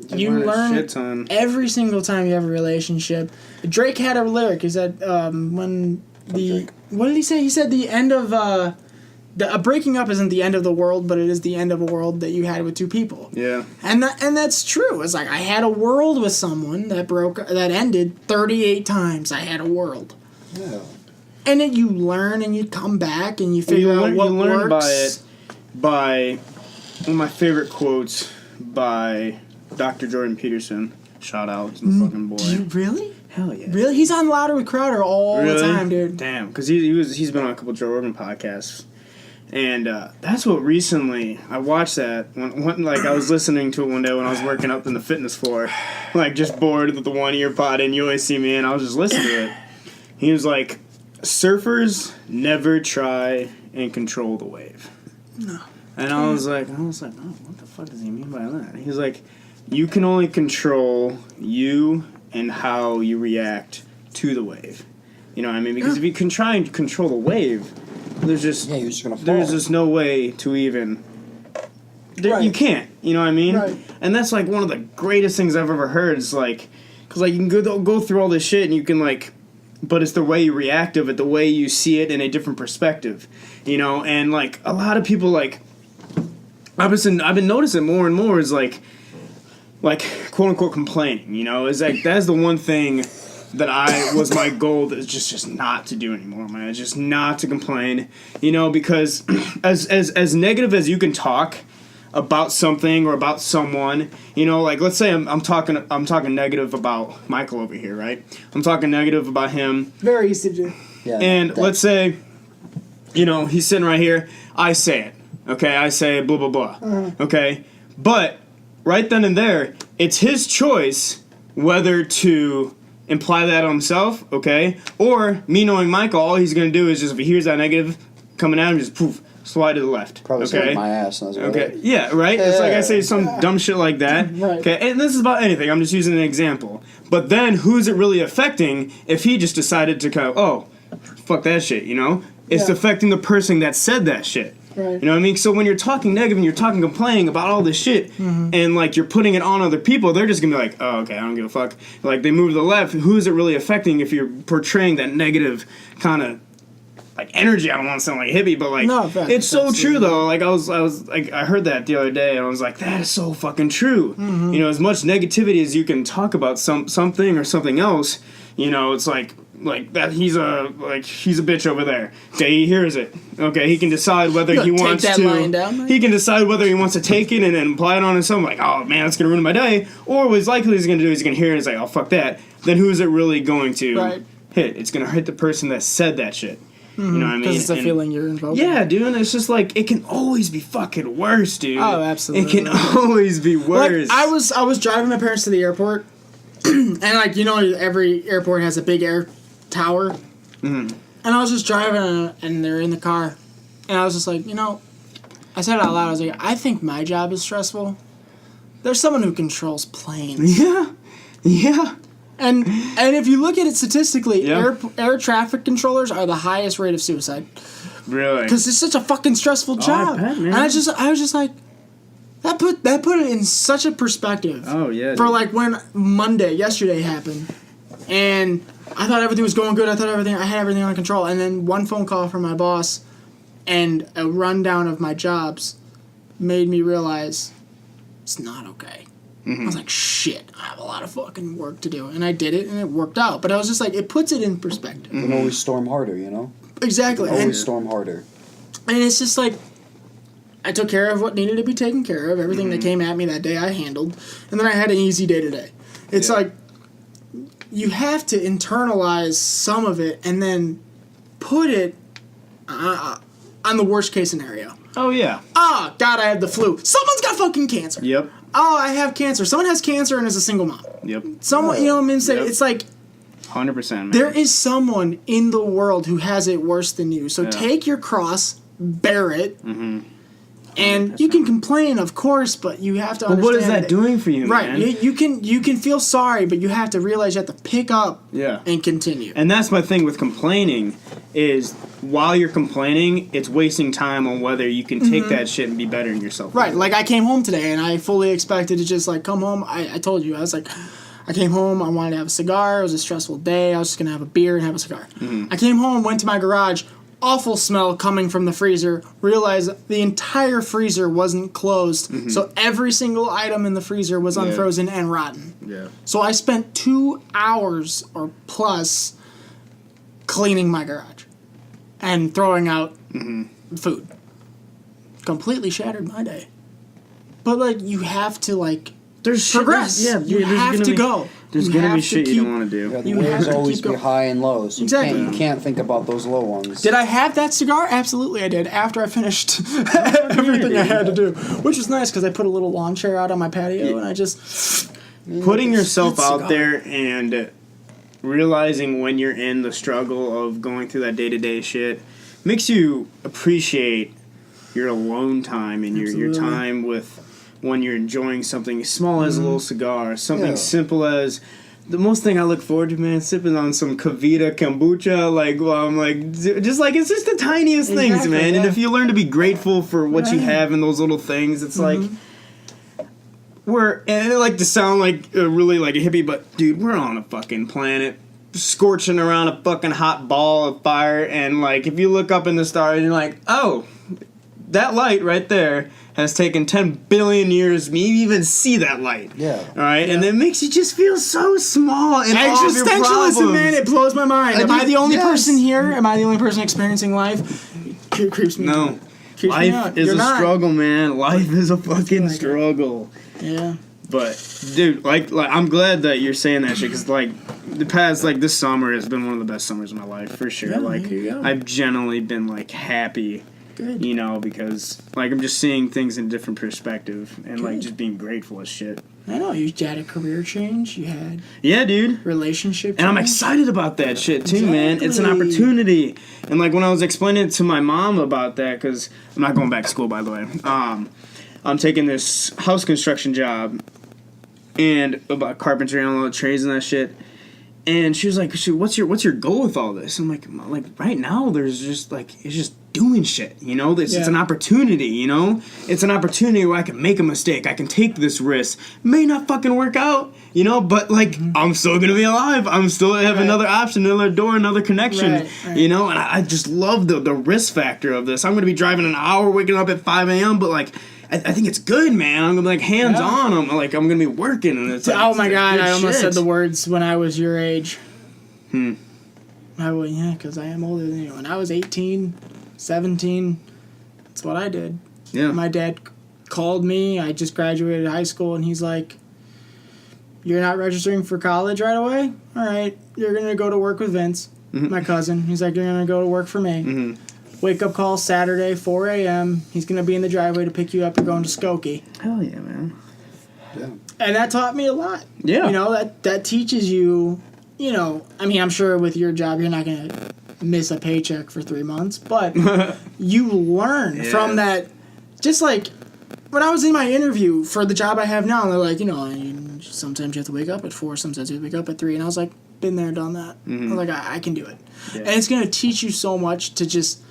You a learn shit ton. every single time you have a relationship. Drake had a lyric. He said, when the... What did he say? He said the end of... a breaking up isn't the end of the world, but it is the end of a world that you had with two people. Yeah. And that's true. It's like I had a world with someone that ended 38 times. I had a world. Yeah. And then you learn and you come back and you figure out what you learn works. by one of my favorite quotes by Dr. Jordan Peterson. Shout out, he's my fucking boy. Really? Hell yeah. Really? He's on Louder with Crowder all the time, dude. Damn, because he's been on a couple Joe Rogan podcasts. And that's what recently I watched that when like I was listening to it one day when I was working up in the fitness floor, like just bored with the one ear pod and you always see me and I was just listening to it. He was like, surfers never try and control the wave. No. And I was like, oh, what the fuck does he mean by that? He's like, you can only control you and how you react to the wave. You know what I mean? Because if you can try and control the wave, you're just gonna fall. There's just no way to even. Right. You can't. You know what I mean? Right. And that's like one of the greatest things I've ever heard. Is like, because like you can go through all this shit and you can like, but it's the way you react of it, the way you see it in a different perspective. You know, and like a lot of people like, I've been noticing more and more is like quote unquote complaining. You know, is like that's the one thing that was my goal is just not to do anymore, man. Just not to complain, you know, because as negative as you can talk about something or about someone, you know, like let's say I'm talking negative about Michael over here, right? I'm talking negative about him. Very easy to do. Yeah. And let's say, you know, he's sitting right here. I say it, okay? I say blah blah blah, okay? But right then and there, it's his choice whether to imply that on himself, okay? Or me knowing Michael, all he's gonna do is just if he hears that negative coming at him, just poof, slide to the left. Probably okay? okay? My ass. And I was like, Okay. Yeah, right? It's like I say some dumb shit like that. Right. Okay, and this is about anything. I'm just using an example. But then who's it really affecting if he just decided to kind of, oh, fuck that shit, you know? It's Yeah. affecting the person that said that shit. Right. You know what I mean? So when you're talking negative and you're talking complaining about all this shit and like you're putting it on other people, they're just gonna be like, oh, okay, I don't give a fuck. Like they move to the left. Who's it really affecting if you're portraying that negative kind of like energy? I don't want to sound like a hippie, but like No, fact, it's so that's true though. Like I was like I heard that the other day and I was like, that is so fucking true. You know, as much negativity as you can talk about something or something else, you know, it's like that he's a bitch over there. Okay, he hears it. Okay, he can decide whether he wants that to. line down, man. He can decide whether he wants to take it and then apply it on himself. Like, oh man, that's gonna ruin my day. Or what's likely he's gonna do is he's gonna hear it and he's like, oh fuck that. Then who is it really going to hit? It's gonna hit the person that said that shit. You know what I mean? Because it's a And- feeling you're invoking. Yeah, dude. And it's just like it can always be fucking worse, dude. Oh, absolutely. It can always be worse. Like, I was driving my parents to the airport, and like you know, every airport has a big air tower. And I was just driving, and they're in the car, and I was just like, you know, I said it out loud. I was like, I think my job is stressful. There's someone who controls planes, Yeah. and if you look at it statistically, Yeah. air traffic controllers are the highest rate of suicide Really. because it's such a fucking stressful job. bet, man. And I was just like, that put it in such a perspective. Oh yeah. For dude. like when yesterday happened, and I thought everything was going good. I had everything under control, and then one phone call from my boss and a rundown of my jobs made me realize it's not okay. I was like, shit, I have a lot of fucking work to do, and I did it, and it worked out. But I was just like, it puts it in perspective. You can always storm harder, you know? Exactly, Always storm harder. and it's just like I took care of what needed to be taken care of. Everything that came at me that day, I handled, and then I had an easy day today. It's like you have to internalize some of it and then put it on the worst case scenario. Oh yeah. Oh, God, I have the flu. Someone's got fucking cancer. Yep. Oh, I have cancer. Someone has cancer and is a single mom. Yep. Someone, you know what I mean? Yep. It's like 100%. Man. there is someone in the world who has it worse than you. So Yeah. take your cross, bear it, and you can complain, of course, but you have to But understand. what is that doing for you, Right. man? You can feel sorry, but you have to realize you have to pick up Yeah. and continue. And that's my thing with complaining is while you're complaining, it's wasting time on whether you can take that shit and be better in yourself. Right, like I came home today and I fully expected to just like come home. I told you, I was like, I came home, I wanted to have a cigar. It was a stressful day. I was just going to have a beer and have a cigar. I came home, went to my garage, awful smell coming from the freezer, realized the entire freezer wasn't closed. So every single item in the freezer was unfrozen and rotten. Yeah. So I spent 2 hours or plus cleaning my garage and throwing out food. Completely shattered my day. But like you have to like There's progress. You have to go. There's You gonna have be to shit you keep- don't want to do. Yeah, the You have waves to always keep be going. high and low, so Exactly. you can't think about those low ones. Did I have that cigar? Absolutely, I did. After I finished everything I had to do, which was nice because I put a little lawn chair out on my patio and I just Putting yourself Good out cigar. there and realizing when you're in the struggle of going through that day-to-day shit makes you appreciate your alone time and your Absolutely. time with when you're enjoying something as small as a little cigar, something Yeah. simple as the most thing I look forward to, man, sipping on some Kavita kombucha, like, well, I'm like, just like, it's just the tiniest things, Exactly, man. And yeah. if you learn to be grateful for what you Right. have in those little things, it's like, and I like to sound like really like a hippie, but dude, we're on a fucking planet scorching around a fucking hot ball of fire, and like, if you look up in the stars, you're like, oh, that light right there has taken 10 billion years me even see that light. Yeah. All right, and it makes you just feel so small and all of your existentialism, problems. man, it blows my mind. Am I the only yes. person here? Am I the only person experiencing life? It creeps me. No, Creeps me life out. is You're a not. struggle, man. Life is a fucking struggle. Yeah. But dude, like I'm glad that you're saying that shit because like the past like this summer has been one of the best summers of my life for sure. Yeah, like there you go. I've generally been like happy, Good. you know, because like I'm just seeing things in a different perspective and like Good. just being grateful as shit. I know you had a career change. You had Yeah, dude. relationship. And I'm change. excited about that shit too, man. It's an Exactly. opportunity. And like when I was explaining to my mom about that, because I'm not going back to school, by the way. I'm taking this house construction job and about carpentry and all the trades and that shit. And she was like, "What's your goal with all this?" I'm like right now, there's just like it's just doing shit, you know. It's Yeah. an opportunity, you know. It's an opportunity where I can make a mistake. I can take this risk. May not fucking work out, you know, but like I'm still gonna be alive. I'm still have Right. another option, another door, another connection, Right. you know. And I just love the risk factor of this. I'm gonna be driving an hour, waking up at 5 a.m., but like. I think it's good, man. I'm gonna be like hands on. I'm gonna be working, and it's like, Oh my it's god, good I almost shit. said the words when I was your age. Yeah, because I am older than you. When I was 18, 17, that's what I did. Yeah. My dad called me. I just graduated high school, and he's like, "You're not registering for college right away? All right, you're going to go to work with Vince, my cousin. He's like, you're going to go to work for me. Wake up call Saturday, 4 a.m. He's going to be in the driveway to pick you up. You're going to Skokie." Hell yeah, man. Yeah. And that taught me a lot. Yeah. You know, that teaches you, you know, I mean, I'm sure with your job, you're not going to miss a paycheck for 3 months, but you learn Yeah. from that. Just like when I was in my interview for the job I have now, they're like, you know, sometimes you have to wake up at 4, sometimes you have to wake up at 3. And I was like, been there, done that. I was like, I can do it. Yeah. And it's going to teach you so much to just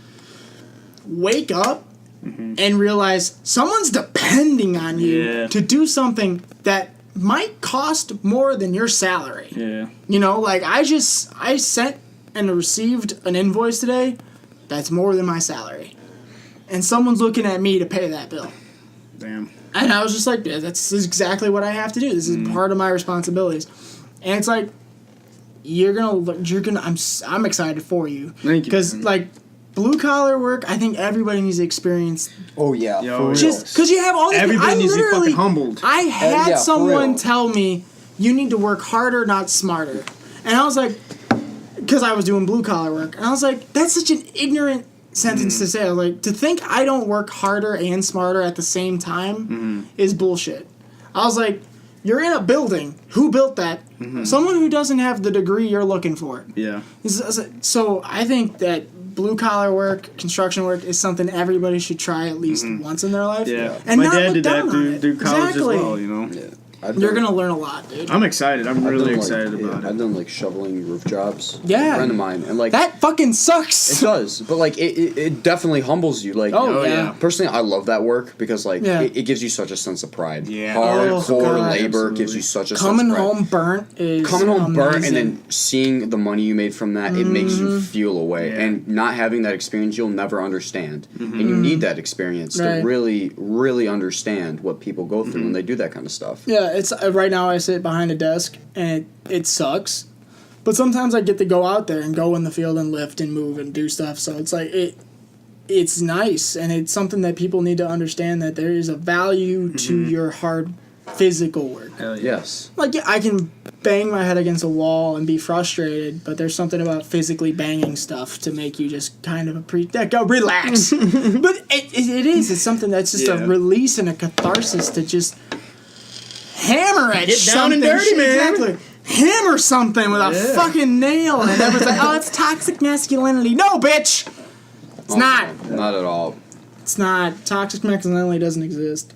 wake up and realize someone's depending on you Yeah. to do something that might cost more than your salary. Yeah. You know, like I sent and received an invoice today that's more than my salary. And someone's looking at me to pay that bill. Damn. And I was just like, yeah, that's exactly what I have to do. This is part of my responsibilities. And it's like, I'm excited for you. Thank you, Because, man. like, blue collar work, I think everybody needs to experience. Oh yeah. Yo, for real. Just because you have all these Everybody I needs to be literally- fucking humbled. I had yeah, for someone real. tell me, you need to work harder, not smarter. And I was like, because I was doing blue collar work. And I was like, that's such an ignorant sentence to say. I was like, to think I don't work harder and smarter at the same time is bullshit. I was like, you're in a building. Who built that? Someone who doesn't have the degree you're looking for. Yeah. So I think that blue-collar work, construction work, is something everybody should try at least once in their life. Yeah. And My not dad look did that down on it. through college Exactly. as well, you know? Yeah. You're going to learn a lot, dude. I'm excited. I'm really done, excited about I've it. done like shoveling roof jobs. Yeah. A friend of mine, and like That fucking sucks. it does, but like it definitely humbles you. Like, Oh, yeah. Personally, I love that work because like Yeah. it gives you such a sense of pride. Yeah. Hardcore Oh, God. labor Absolutely. gives you such a Coming sense of pride. home burnt is Coming home burnt and amazing. then seeing the money you made from that, it makes you feel away. Yeah. And not having that experience, you'll never understand. And you need that experience Right. to really, really understand what people go through when they do that kind of stuff. Yeah, it's right now I sit behind a desk and it sucks. But sometimes I get to go out there and go in the field and lift and move and do stuff. So it's like it's nice, and it's something that people need to understand, that there is a value to your hard physical work. Hell yeah. Yes. Like, yeah, I can bang my head against a wall and be frustrated, but there's something about physically banging stuff to make you just kind of go relax. But it is. It's something that's just a Yeah. release and a catharsis to just hammer at Get down and something. dirty, man. Exactly. Hammer something with a Yeah. fucking nail, and everything. Oh, it's toxic masculinity. No, bitch. It's not. No, not at all. It's not. Toxic masculinity doesn't exist.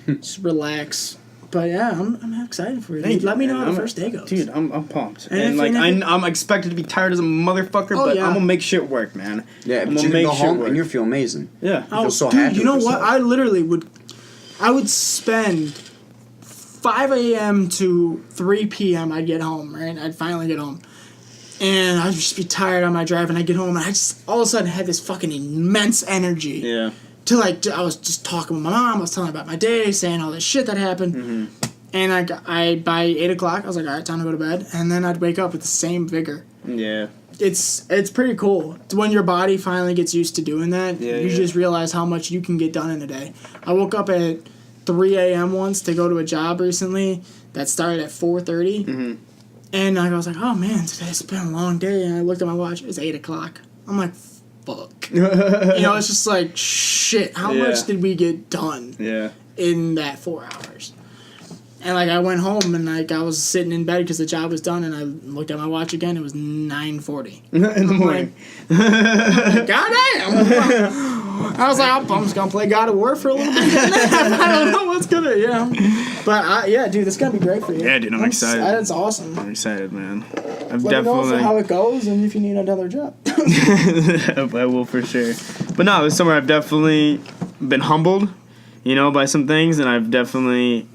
Just relax. But yeah, I'm excited for you. Thank Dude. you, Let me know man. how the I'm- first day goes. Dude, I'm pumped. And And, if- like, and if- I'm expected to be tired as a motherfucker, Oh, but yeah. I'm gonna make shit work, man. Yeah, I'm but gonna you can make go shit home work. and you feel amazing. Yeah. feel so dude, happy you know with what? yourself. I literally would spend 5 a.m. to 3 p.m. I'd get home, right? I'd finally get home. And I'd just be tired on my drive, and I'd get home, and I just all of a sudden had this fucking immense energy. Yeah. To like, I was just talking with my mom, I was telling her about my day, saying all this shit that happened. And I by 8 o'clock, I was like, all right, time to go to bed. And then I'd wake up with the same vigor. Yeah. It's pretty cool. When your body finally gets used to doing that, Yeah, you yeah. just realize how much you can get done in a day. I woke up at 3 a.m. once to go to a job recently that started at 4:30. And I was like, oh man, today's been a long day. And I looked at my watch, it's 8 o'clock. I'm like, fuck. It's just like, shit, how Yeah. much did we get done Yeah. in that 4 hours? And like I went home and like I was sitting in bed because the job was done, and I looked at my watch again. It was 9:40. In the morning. God damn! I was like, I'm just gonna play God of War for a little bit. I don't know what's gonna, But yeah, dude, this is gonna be great for you. Yeah, dude, I'm excited. That's awesome. I'm excited, man. I've Let me know definitely. how it goes and if you need another job. I will for sure. But no, this summer I've definitely been humbled, by some things, and I've definitely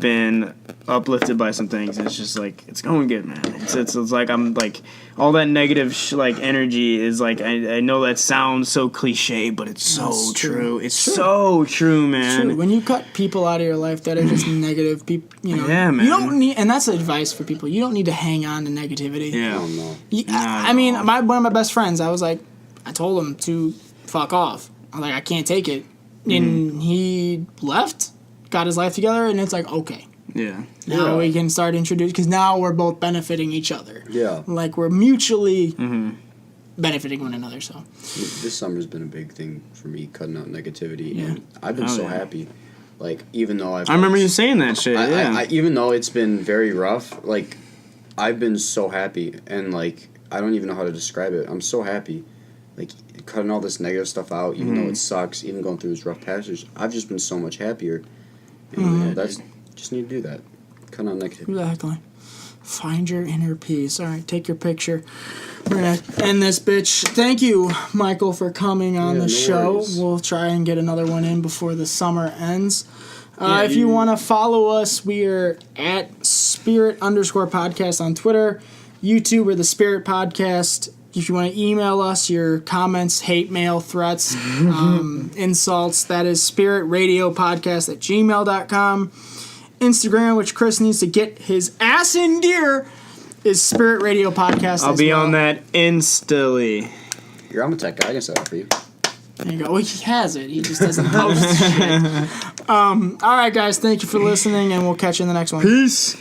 been uplifted by some things. It's just like, it's going good, man. It's like I'm like, all that negative energy is like, I know that sounds so cliche, but it's so It's true. true. It's so true, man. True. When you cut people out of your life that are just negative, people, Yeah, man. You don't need, and that's advice for people. You don't need to hang on to negativity. Yeah. Oh no. I mean, one of my best friends, I was like, I told him to fuck off. I was like, I can't take it. And he left, got his life together, and it's like, okay. Yeah. Now we can start introducing, because now we're both benefiting each other. Yeah. Like, we're mutually benefiting one another, so. This summer's been a big thing for me, cutting out negativity. Yeah. And I've been Oh, so yeah. happy. Like, even though I remember you saying that shit, yeah. I even though it's been very rough, like, I've been so happy. And, like, I don't even know how to describe it. I'm so happy. Like, cutting all this negative stuff out, even though it sucks, even going through this rough passage, I've just been so much happier. And just need to do that. Cut out negativity. Exactly. Find your inner peace. All right, take your picture. We're going to end this bitch. Thank you, Michael, for coming on the no show. worries. We'll try and get another one in before the summer ends. If you want to follow us, we are at Spirit_podcast on Twitter. YouTube, we're the Spirit Podcast. If you want to email us your comments, hate mail, threats, insults, that is spiritradiopodcast@gmail.com. Instagram, which Chris needs to get his ass in gear, is Spirit Radio Podcast. I'll as be well. on that instantly. I'm a tech guy. I can set up for you. There you go. Well, he has it. He just doesn't post shit. All right, guys. Thank you for listening, and we'll catch you in the next one. Peace.